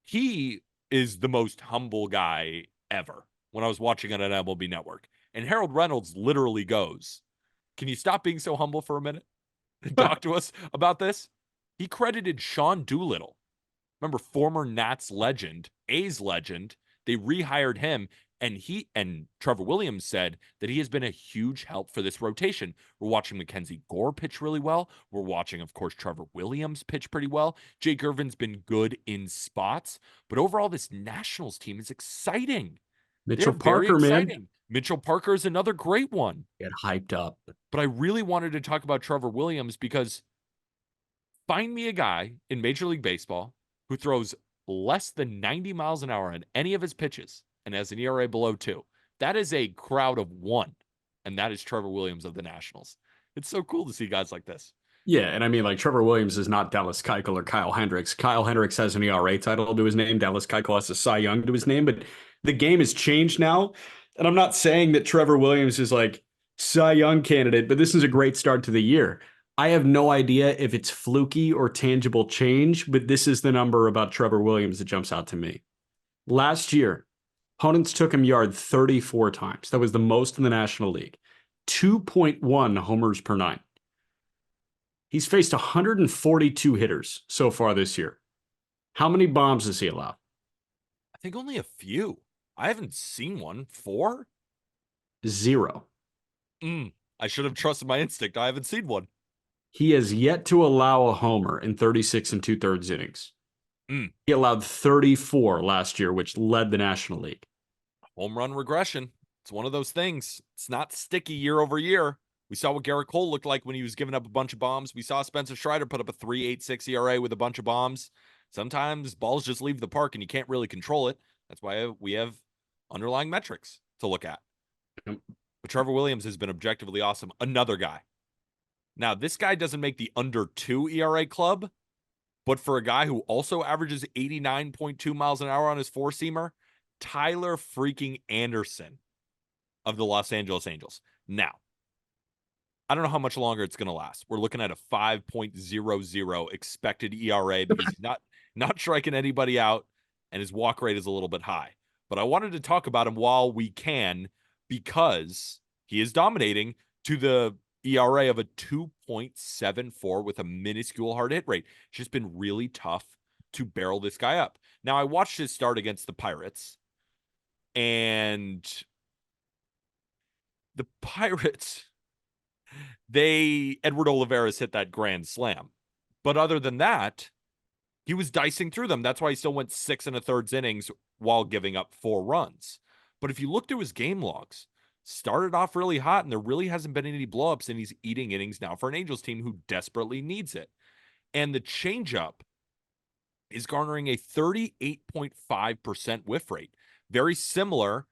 he is the most humble guy ever when I was watching it on MLB Network. And Harold Reynolds literally goes, "Can you stop being so humble for a minute and talk to us about this?" He credited Sean Doolittle Remember, former Nats legend, A's legend, they rehired him, and he and Trevor Williams said that he has been a huge help for this rotation. We're watching Mackenzie Gore pitch really well. We're watching, of course, Trevor Williams pitch pretty well. Jake Irvin's been good in spots, but overall, this Nationals team is exciting. They're Mitchell very Parker, man, exciting. Mitchell Parker is another great one. get hyped up. But I really wanted to talk about Trevor Williams because find me a guy in Major League Baseball who throws less than 90 miles an hour on any of his pitches and has an ERA below 2. That is a crowd of 1, and that is Trevor Williams of the Nationals. It's so cool to see guys like this. Yeah, and I mean, like, Trevor Williams is not Dallas Keuchel or Kyle Hendricks. Kyle Hendricks has an ERA title to his name. Dallas Keuchel has a Cy Young to his name, but the game has changed now. And I'm not saying that Trevor Williams is like Cy Young candidate, but this is a great start to the year. I have no idea if it's fluky or tangible change, but this is the number about Trevor Williams that jumps out to me. Last year, opponents took him yard 34 times. That was the most in the National League. 2.1 homers per nine. He's faced 142 hitters so far this year. How many bombs has he allowed? I think only a few. I haven't seen one. 4? 0. I should have trusted my instinct. I haven't seen one. He has yet to allow a homer in 36 and 2/3 innings. Mm. He allowed 34 last year, which led the National League. Home run regression. It's one of those things. It's not sticky year over year. We saw what Garrett Cole looked like when he was giving up a bunch of bombs. We saw Spencer Strider put up a 3.86 ERA with a bunch of bombs. Sometimes balls just leave the park and you can't really control it. That's why we have underlying metrics to look at. Yep. But Trevor Williams has been objectively awesome. Another guy. Now, this guy doesn't make the under 2 ERA club, but for a guy who also averages 89.2 miles an hour on his four-seamer, Tyler freaking Anderson of the Los Angeles Angels. Now, I don't know how much longer it's going to last. We're looking at a 5.00 expected ERA because he's not striking anybody out, and his walk rate is a little bit high. But I wanted to talk about him while we can because he is dominating to the ERA of a 2.74 with a minuscule hard hit rate. It's just been really tough to barrel this guy up. Now, I watched his start against the Pirates, and the Pirates, Edward Olivares hit that grand slam. But other than that, he was dicing through them. That's why he still went 6 1/3 innings while giving up 4 runs. But if you look through his game logs, started off really hot, and there really hasn't been any blowups, and he's eating innings now for an Angels team who desperately needs it. And the changeup is garnering a 38.5% whiff rate. Very similar,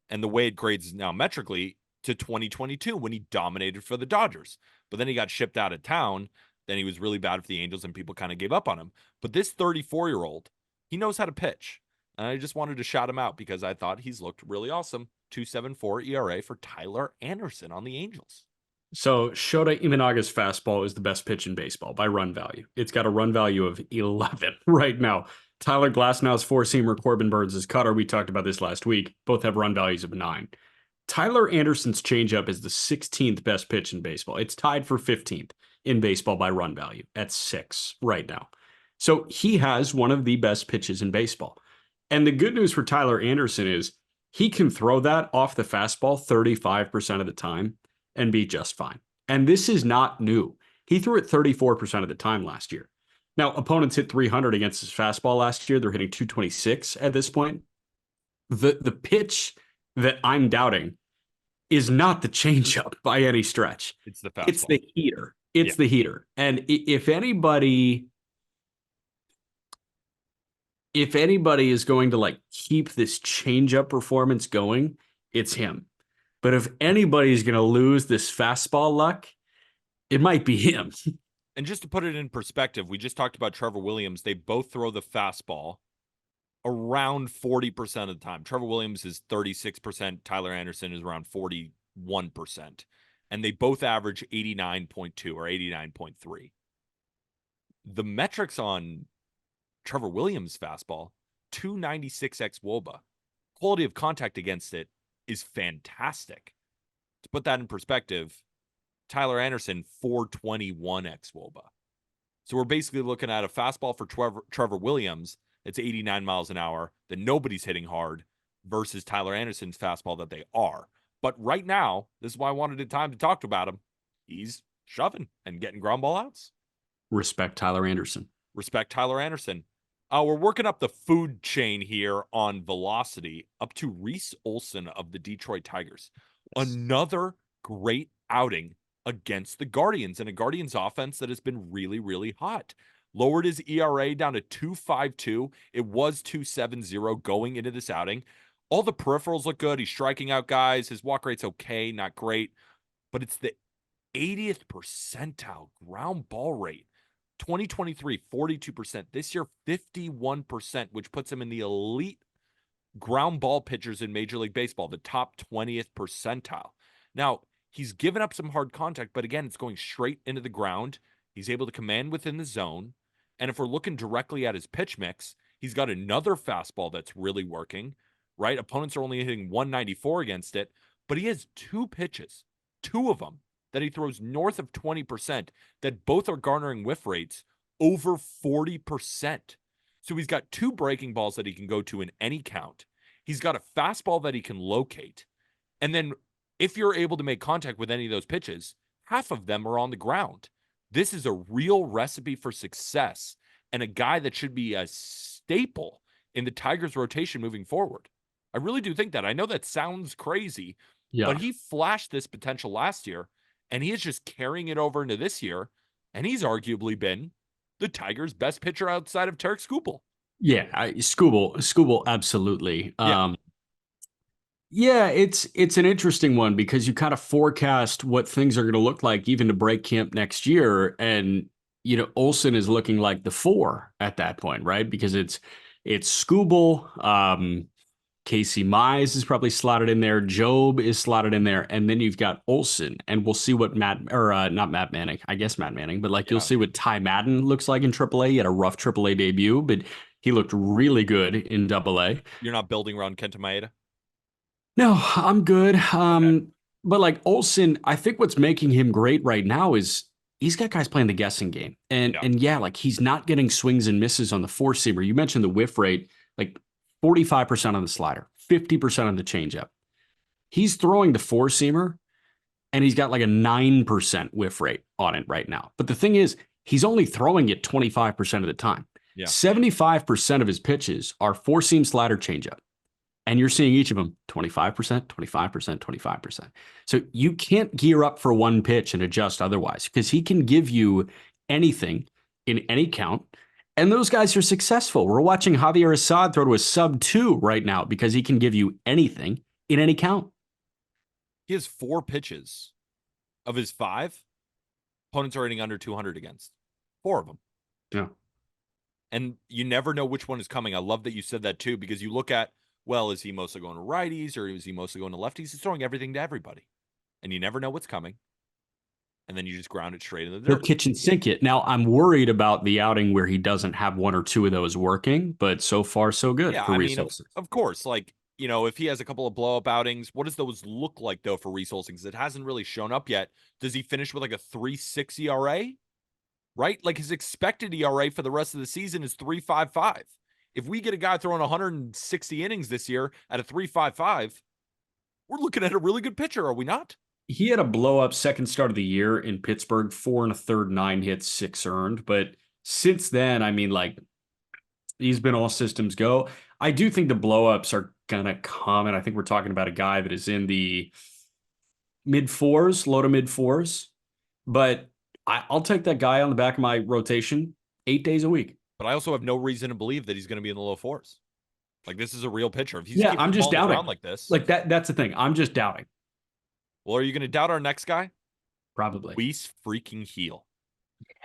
and the way it grades now metrically, to 2022 when he dominated for the Dodgers. But then he got shipped out of town. Then he was really bad for the Angels, and people kind of gave up on him. But this 34-year-old, he knows how to pitch. And I just wanted to shout him out because I thought he's looked really awesome. 2.74 ERA for Tyler Anderson on the Angels. So Shota Imanaga's fastball is the best pitch in baseball by run value. It's got a run value of 11 right now. Tyler Glasnow's four-seamer, Corbin Burns' cutter, we talked about this last week, both have run values of 9. Tyler Anderson's changeup is the 16th best pitch in baseball. It's tied for 15th in baseball by run value at 6 right now. So he has one of the best pitches in baseball. And the good news for Tyler Anderson is he can throw that off the fastball 35% of the time and be just fine. And this is not new. He threw it 34% of the time last year. Now, opponents hit 300 against his fastball last year. They're hitting 226 at this point. The pitch that I'm doubting is not the changeup by any stretch. It's the fastball. It's the heater. It's the heater. And if anybody is going to like keep this changeup performance going, it's him. But if anybody's going to lose this fastball luck, it might be him. And just to put it in perspective, we just talked about Trevor Williams. They both throw the fastball around 40% of the time. Trevor Williams is 36%. Tyler Anderson is around 41%. And they both average 89.2 or 89.3. The metrics on Trevor Williams' fastball, 296 xwOBA. Quality of contact against it is fantastic. To put that in perspective, Tyler Anderson, 421 xwOBA. So we're basically looking at a fastball for Trevor Williams that's 89 miles an hour that nobody's hitting hard versus Tyler Anderson's fastball that they are. But right now, this is why I wanted the time to talk about him. He's shoving and getting ground ball outs. Respect Tyler Anderson. Respect Tyler Anderson. We're working up the food chain here on velocity up to Reese Olson of the Detroit Tigers. Another great outing against the Guardians and a Guardians offense that has been really, really hot. Lowered his ERA down to 2.52. It was 2.70 going into this outing. All the peripherals look good. He's striking out guys. His walk rate's okay, not great, but it's the 80th percentile ground ball rate. 2023, 42%. This year, 51%, which puts him in the elite ground ball pitchers in Major League Baseball, the top 20th percentile. Now, he's given up some hard contact, but again, it's going straight into the ground. He's able to command within the zone. And if we're looking directly at his pitch mix, he's got another fastball that's really working, right? Opponents are only hitting 194 against it, but he has two pitches, two of them that he throws north of 20% that both are garnering whiff rates over 40%. So he's got two breaking balls that he can go to in any count. He's got a fastball that he can locate. And then if you're able to make contact with any of those pitches, half of them are on the ground. This is a real recipe for success and a guy that should be a staple in the Tigers rotation moving forward. I really do think that. I know that sounds crazy, but he flashed this potential last year, and he is just carrying it over into this year, and he's arguably been the Tigers' best pitcher outside of Tarek Skubal. Yeah, Skubal, absolutely. Yeah. Yeah, it's an interesting one because you kind of forecast what things are going to look like even to break camp next year, and Olson is looking like the 4 at that point, right? Because it's Skubal, Casey Mize is probably slotted in there, Job is slotted in there, and then you've got Olson, and we'll see what not Matt Manning, I guess Matt Manning, but like you'll see what Ty Madden looks like in AAA. He had a rough AAA debut, but he looked really good in AA. You're not building around Kenta Maeda? No, I'm good. But like Olson, I think what's making him great right now is he's got guys playing the guessing game. And yeah, like he's not getting swings and misses on the four seamer. You mentioned the whiff rate, like 45% on the slider, 50% on the changeup. He's throwing the four seamer and he's got like a 9% whiff rate on it right now. But the thing is, he's only throwing it 25% of the time. Yeah. 75% of his pitches are four seam slider changeup. And you're seeing each of them 25%, 25%, 25%. So you can't gear up for one pitch and adjust otherwise because he can give you anything in any count. And those guys are successful. We're watching Javier Assad throw to a sub-2 right now because he can give you anything in any count. He has 4 pitches of his 5. Opponents are hitting under 200 against 4 of them. Yeah. And you never know which one is coming. I love that you said that too, because you look at, well, is he mostly going to righties or is he mostly going to lefties? He's throwing everything to everybody. And you never know what's coming. And then you just ground it straight in the dirt. He'll kitchen sink it. Now, I'm worried about the outing where he doesn't have one or two of those working, but so far, so good for Reese Olson. Of course, like, if he has a couple of blow-up outings, what does those look like, though, for Reese Olson? Because it hasn't really shown up yet. Does he finish with like a 3.6 ERA? Right? Like his expected ERA for the rest of the season is 3.55. If we get a guy throwing 160 innings this year at a 3.55, we're looking at a really good pitcher, are we not? He had a blow-up second start of the year in Pittsburgh, 4 1/3, 9 hits, 6 earned. But since then, I mean, like, he's been all systems go. I do think the blow-ups are going to come, and I think we're talking about a guy that is in the mid-4s, low to mid-4s. But I'll take that guy on the back of my rotation 8 days a week. But I also have no reason to believe that he's going to be in the low 4s. Like, this is a real pitcher. If he's I'm just doubting like this. Like that's the thing. I'm just doubting. Well, are you going to doubt our next guy? Probably. Luis freaking Heel.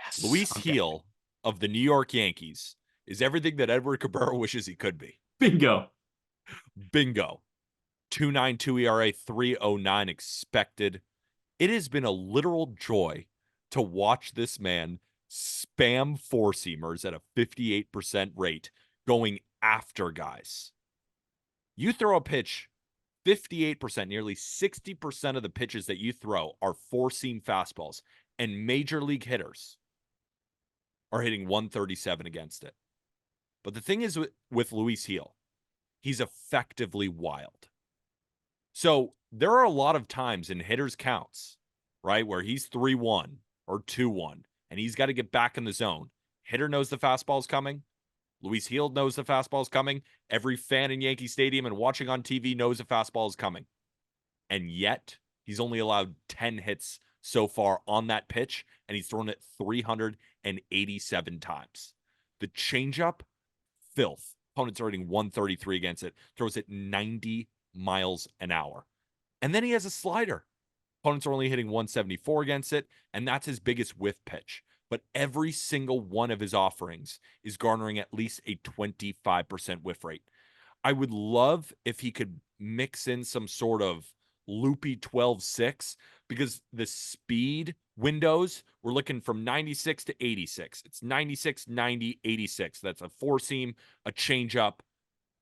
Yes. Luis Heel of the New York Yankees is everything that Edward Cabrera wishes he could be. Bingo. 2.92 ERA, 3.09 expected. It has been a literal joy to watch this man spam four-seamers at a 58% rate going after guys. You throw a pitch, 58%, nearly 60% of the pitches that you throw are four-seam fastballs, and major league hitters are hitting 137 against it. But the thing is with Luis Gil, he's effectively wild. So there are a lot of times in hitters' counts, right, where he's 3-1 or 2-1, and he's got to get back in the zone. Hitter knows the fastball is coming. Luis Gil knows the fastball is coming. Every fan in Yankee Stadium and watching on TV knows the fastball is coming. And yet, he's only allowed 10 hits so far on that pitch, and he's thrown it 387 times. The changeup, filth. Opponents are hitting 133 against it. Throws it 90 miles an hour. And then he has a slider. Opponents are only hitting 174 against it, and that's his biggest whiff pitch. But every single one of his offerings is garnering at least a 25% whiff rate. I would love if he could mix in some sort of loopy 12-6, because the speed windows, we're looking from 96 to 86. It's 96, 90, 86. That's a four seam, a changeup,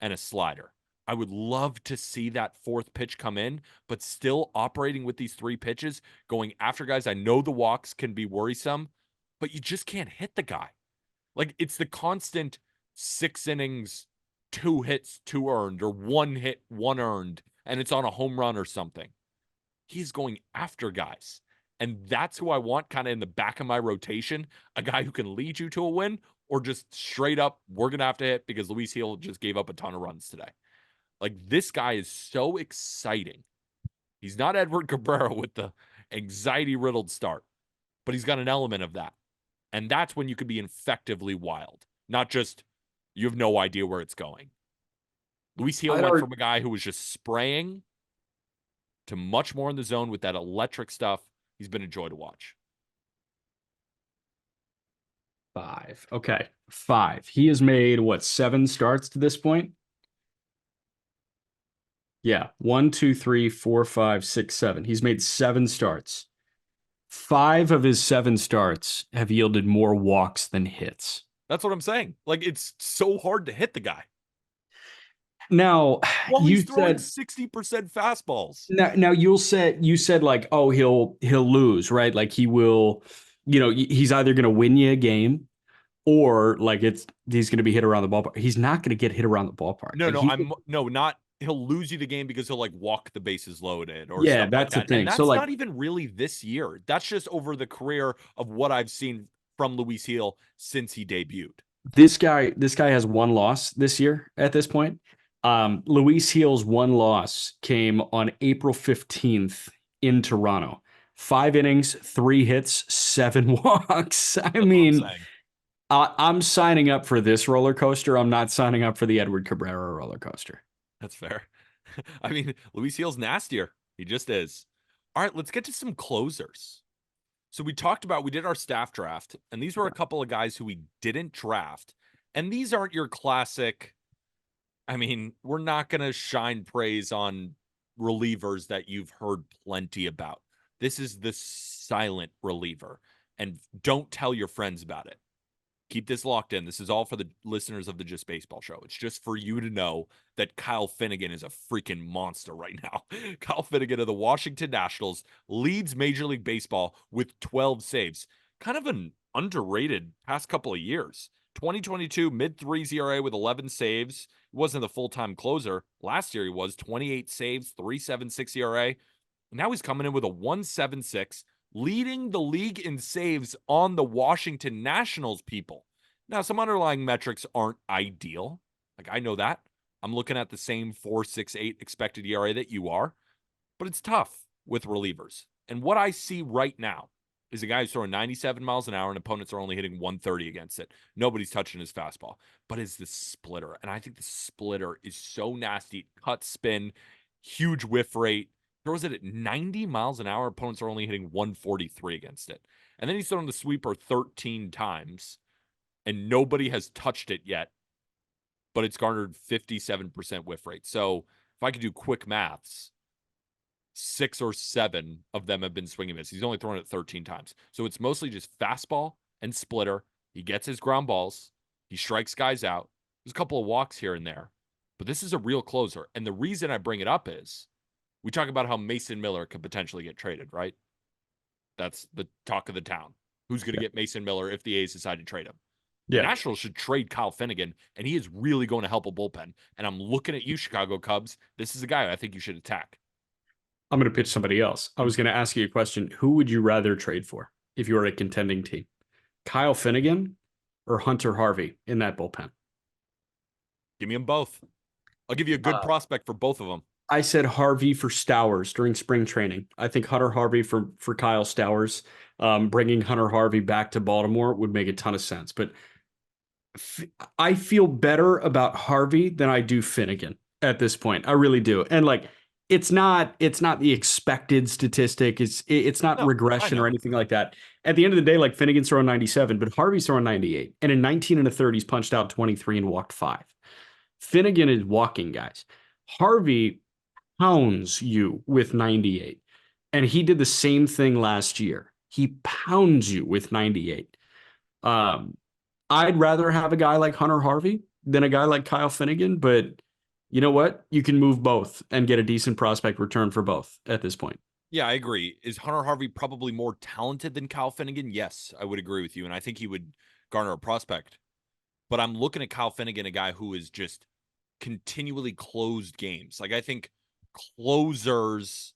and a slider. I would love to see that fourth pitch come in, but still operating with these three pitches, going after guys. I know the walks can be worrisome, but you just can't hit the guy. Like, it's the constant 6 innings, 2 hits, 2 earned, or 1 hit, 1 earned, and it's on a home run or something. He's going after guys. And that's who I want kind of in the back of my rotation, a guy who can lead you to a win, or just straight up, we're going to have to hit because Luis Gil just gave up a ton of runs today. Like, this guy is so exciting. He's not Edward Cabrera with the anxiety-riddled start, but he's got an element of that. And that's when you could be effectively wild, not just you have no idea where it's going. Luis Gil went from a guy who was just spraying to much more in the zone with that electric stuff. He's been a joy to watch. 5. Okay. 5. He has made, what, 7 starts to this point? Yeah. 1, 2, 3, 4, 5, 6, 7. He's made 7 starts. 5 of his 7 starts have yielded more walks than hits. That's what I'm saying. Like, it's so hard to hit the guy. Now, well, you he's throwing said 60% fastballs. Now you said like, oh, he'll lose, right? Like he will, he's either going to win you a game or like he's going to be hit around the ballpark. He's not going to get hit around the ballpark. Not he'll lose you the game because he'll like walk the bases loaded or yeah, stuff that's like that. the thing. And that's so like not even really this year. That's just over the career of what I've seen from Luis Gil since he debuted. This guy has 1 loss this year at this point. Luis Gil's 1 loss came on April 15th in Toronto. 5 innings, 3 hits, 7 walks. I'm signing up for this roller coaster. I'm not signing up for the Edward Cabrera roller coaster. That's fair. I mean, Luis Gil's nastier. He just is. All right, let's get to some closers. So we did our staff draft, and these were a couple of guys who we didn't draft. And these aren't your classic, I mean, we're not going to shine praise on relievers that you've heard plenty about. This is the silent reliever. And don't tell your friends about it. Keep this locked in. This is all for the listeners of the Just Baseball Show. It's just for you to know that Kyle Finnegan is a freaking monster right now. Kyle Finnegan of the Washington Nationals leads Major League Baseball with 12 saves. Kind of an underrated past couple of years. 2022 mid-3s ERA with 11 saves. He wasn't the full-time closer. Last year he was 28 saves, 3.76 ERA. Now he's coming in with a 1.76, leading the league in saves on the Washington Nationals, people. Now, some underlying metrics aren't ideal. Like, I know that. I'm looking at the same 4.68 expected ERA that you are, but it's tough with relievers. And what I see right now is a guy who's throwing 97 miles an hour and opponents are only hitting 130 against it. Nobody's touching his fastball, but it's the splitter. And I think the splitter is so nasty. Cut spin, huge whiff rate. Throws it at 90 miles an hour. Opponents are only hitting 143 against it. And then he's thrown the sweeper 13 times, and nobody has touched it yet, but it's garnered 57% whiff rate. So if I could do quick maths, 6 or 7 of them have been swinging miss. He's only thrown it 13 times. So it's mostly just fastball and splitter. He gets his ground balls. He strikes guys out. There's a couple of walks here and there, but this is a real closer. And the reason I bring it up is we talk about how Mason Miller could potentially get traded, right? That's the talk of the town. who's going to get Mason Miller if the A's decide to trade him. The Yeah. Nationals should trade Kyle Finnegan, and he is really going to help a bullpen. And I'm looking at you, Chicago Cubs. This is a guy I think you should attack. I'm going to pitch somebody else. I was going to ask you a question. Who would you rather trade for if you were a contending team? Kyle Finnegan or Hunter Harvey in that bullpen? Give me them both. I'll give you a good prospect for both of them. I said Harvey for Stowers during spring training. I think Hunter Harvey for Kyle Stowers. Bringing Hunter Harvey back to Baltimore would make a ton of sense. But I feel better about Harvey than I do Finnegan at this point. I really do. And like, it's not the expected statistic. It's not regression or anything like that. At the end of the day, like Finnegan's throwing 97, but Harvey's throwing 98. And in 19 and a third, he's punched out 23 and walked 5. Finnegan is walking guys. Harvey pounds you with 98. And he did the same thing last year. He pounds you with 98. I'd rather have a guy like Hunter Harvey than a guy like Kyle Finnegan, but you know what? You can move both and get a decent prospect return for both at this point. Yeah, I agree. Is Hunter Harvey probably more talented than Kyle Finnegan? Yes, I would agree with you. And I think he would garner a prospect. But I'm looking at Kyle Finnegan, a guy who is just continually closed games. Like, I think closers,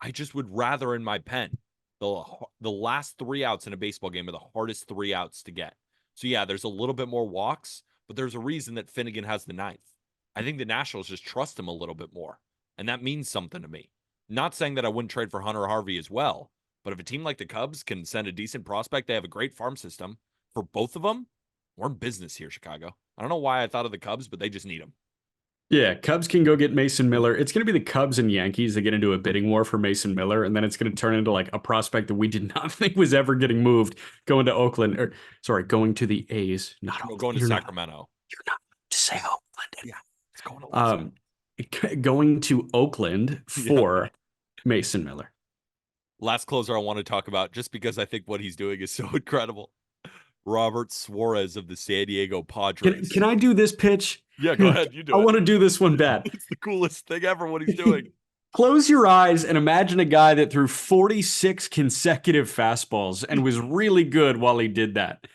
I just would rather in my pen. The last 3 outs in a baseball game are the hardest 3 outs to get. So, yeah, there's a little bit more walks, but there's a reason that Finnegan has the 9th. I think the Nationals just trust him a little bit more, and that means something to me. Not saying that I wouldn't trade for Hunter Harvey as well, but if a team like the Cubs can send a decent prospect, they have a great farm system for both of them, we're in business here, Chicago. I don't know why I thought of the Cubs, but they just need him. Yeah, Cubs can go get Mason Miller. It's going to be the Cubs and Yankees that get into a bidding war for Mason Miller, and then it's going to turn into like a prospect that we did not think was ever getting moved, going to Oakland, or sorry, going to the A's, not Oakland. Going to Sacramento. You're not to say Oakland. Yeah, it's going to going to Oakland for Mason Miller. Last closer I want to talk about, just because I think what he's doing is so incredible. Robert Suarez of the San Diego Padres. Can I do this pitch? Yeah, go ahead. You do I want to do this one bad. It's the coolest thing ever, what he's doing. Close your eyes and imagine a guy that threw 46 consecutive fastballs and was really good while he did that.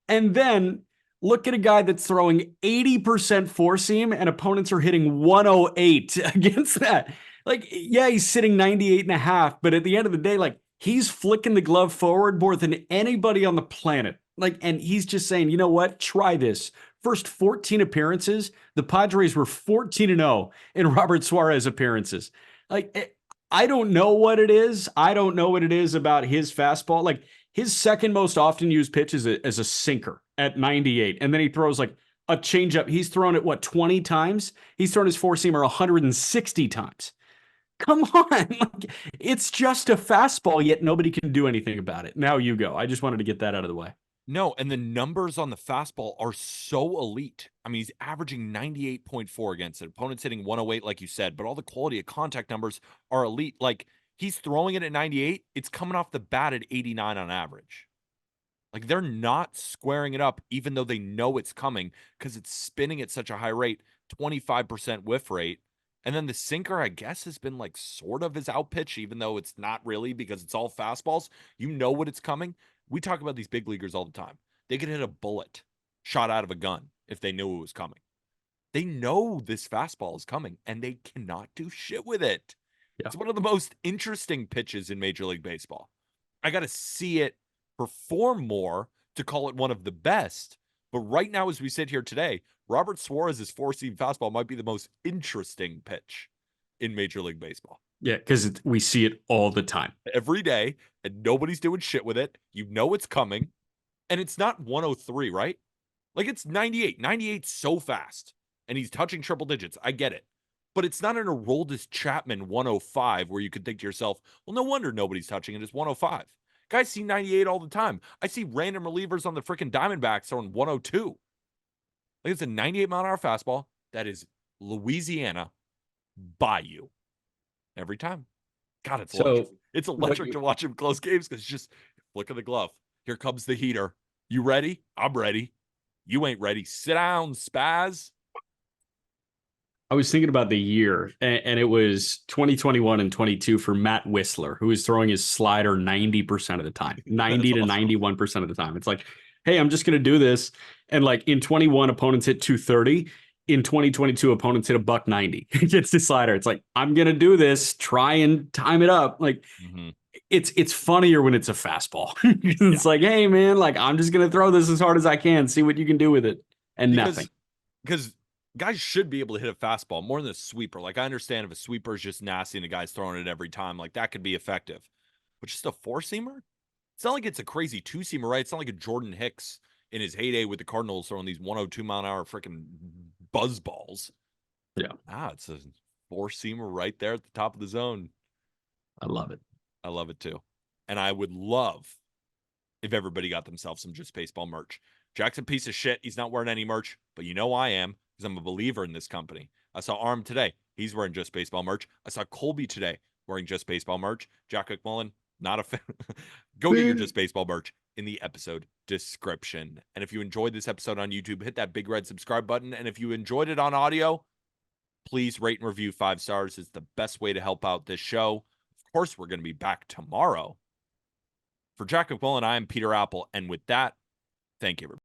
And then look at a guy that's throwing 80% four seam and opponents are hitting 108 against that. Like, yeah, he's sitting 98 and a half, but at the end of the day, like, he's flicking the glove forward more than anybody on the planet. Like, and he's just saying, you know what? Try this. First 14 appearances, the Padres were 14-0 in Robert Suarez appearances. Like, I don't know what it is. I don't know what it is about his fastball. Like, his second most often used pitch is a sinker at 98. And then he throws like a changeup. He's thrown it, 20 times? He's thrown his four-seamer 160 times. Come on. Like, it's just a fastball, yet nobody can do anything about it. Now you go. I just wanted to get that out of the way. No, and the numbers on the fastball are so elite. I mean, he's averaging 98.4 against it. Opponents hitting 108, like you said, but all the quality of contact numbers are elite. Like, he's throwing it at 98. It's coming off the bat at 89 on average. Like, they're not squaring it up, even though they know it's coming, because it's spinning at such a high rate, 25% whiff rate. And then the sinker, I guess, has been like sort of his out pitch, even though it's not really, because it's all fastballs. You know what it's coming. We talk about these big leaguers all the time. They could hit a bullet shot out of a gun if they knew it was coming. They know this fastball is coming, and they cannot do shit with it. Yeah. It's one of the most interesting pitches in Major League Baseball. I got to see it perform more to call it one of the best. But right now, as we sit here today, Robert Suarez's four-seam fastball might be the most interesting pitch in Major League Baseball. Yeah, because we see it all the time. Every day, and nobody's doing shit with it. You know it's coming. And it's not 103, right? Like, it's 98. 98's so fast. And he's touching triple digits. I get it. But it's not an Aroldis Chapman 105 where you could think to yourself, well, no wonder nobody's touching it. It's 105. Guys see 98 all the time. I see random relievers on the freaking Diamondbacks throwing 102. Like, it's a 98-mile-an-hour fastball that is Louisiana Bayou every time. God, it's electric. It's electric to watch him close games because it's just flick of the glove. Here comes the heater. You ready? I'm ready. You ain't ready. Sit down, Spaz. I was thinking about the year, and it was 2021 and 22 for Matt Whistler, who is throwing his slider 90% of the time, That's 90 to awesome. 91% of the time. It's like, hey, I'm just going to do this. And like in 21, opponents hit 230. In 2022, opponents hit a buck 90 against the slider. It's like, I'm going to do this, try and time it up. Like, Hmm. it's funnier when it's a fastball. Yeah, It's like, hey, man, like, I'm just going to throw this as hard as I can, see what you can do with it. And nothing. because guys should be able to hit a fastball more than a sweeper. Like, I understand if a sweeper is just nasty and a guy's throwing it every time, like that could be effective. But just a four seamer, it's not like it's a crazy two seamer, right? It's not like a Jordan Hicks in his heyday with the Cardinals throwing these 102-mile-an-hour freaking buzz balls. Yeah, It's a four seamer right there at the top of the zone. I love it. I love it too. And I would love if everybody got themselves some Just Baseball merch. Jack's a piece of shit. He's not wearing any merch, but you know I am because I'm a believer in this company. I saw Arm today. He's wearing Just Baseball merch. I saw Colby today wearing Just Baseball merch. Jack McMullen, not a fan. Go get your Just Baseball merch in the episode description. And if you enjoyed this episode on YouTube, hit that big red subscribe button. And if you enjoyed it on audio, please rate and review 5 stars. It's the best way to help out this show. Of course, we're going to be back tomorrow. For Jack McMullen, I am Peter Apple. And with that, thank you, everybody.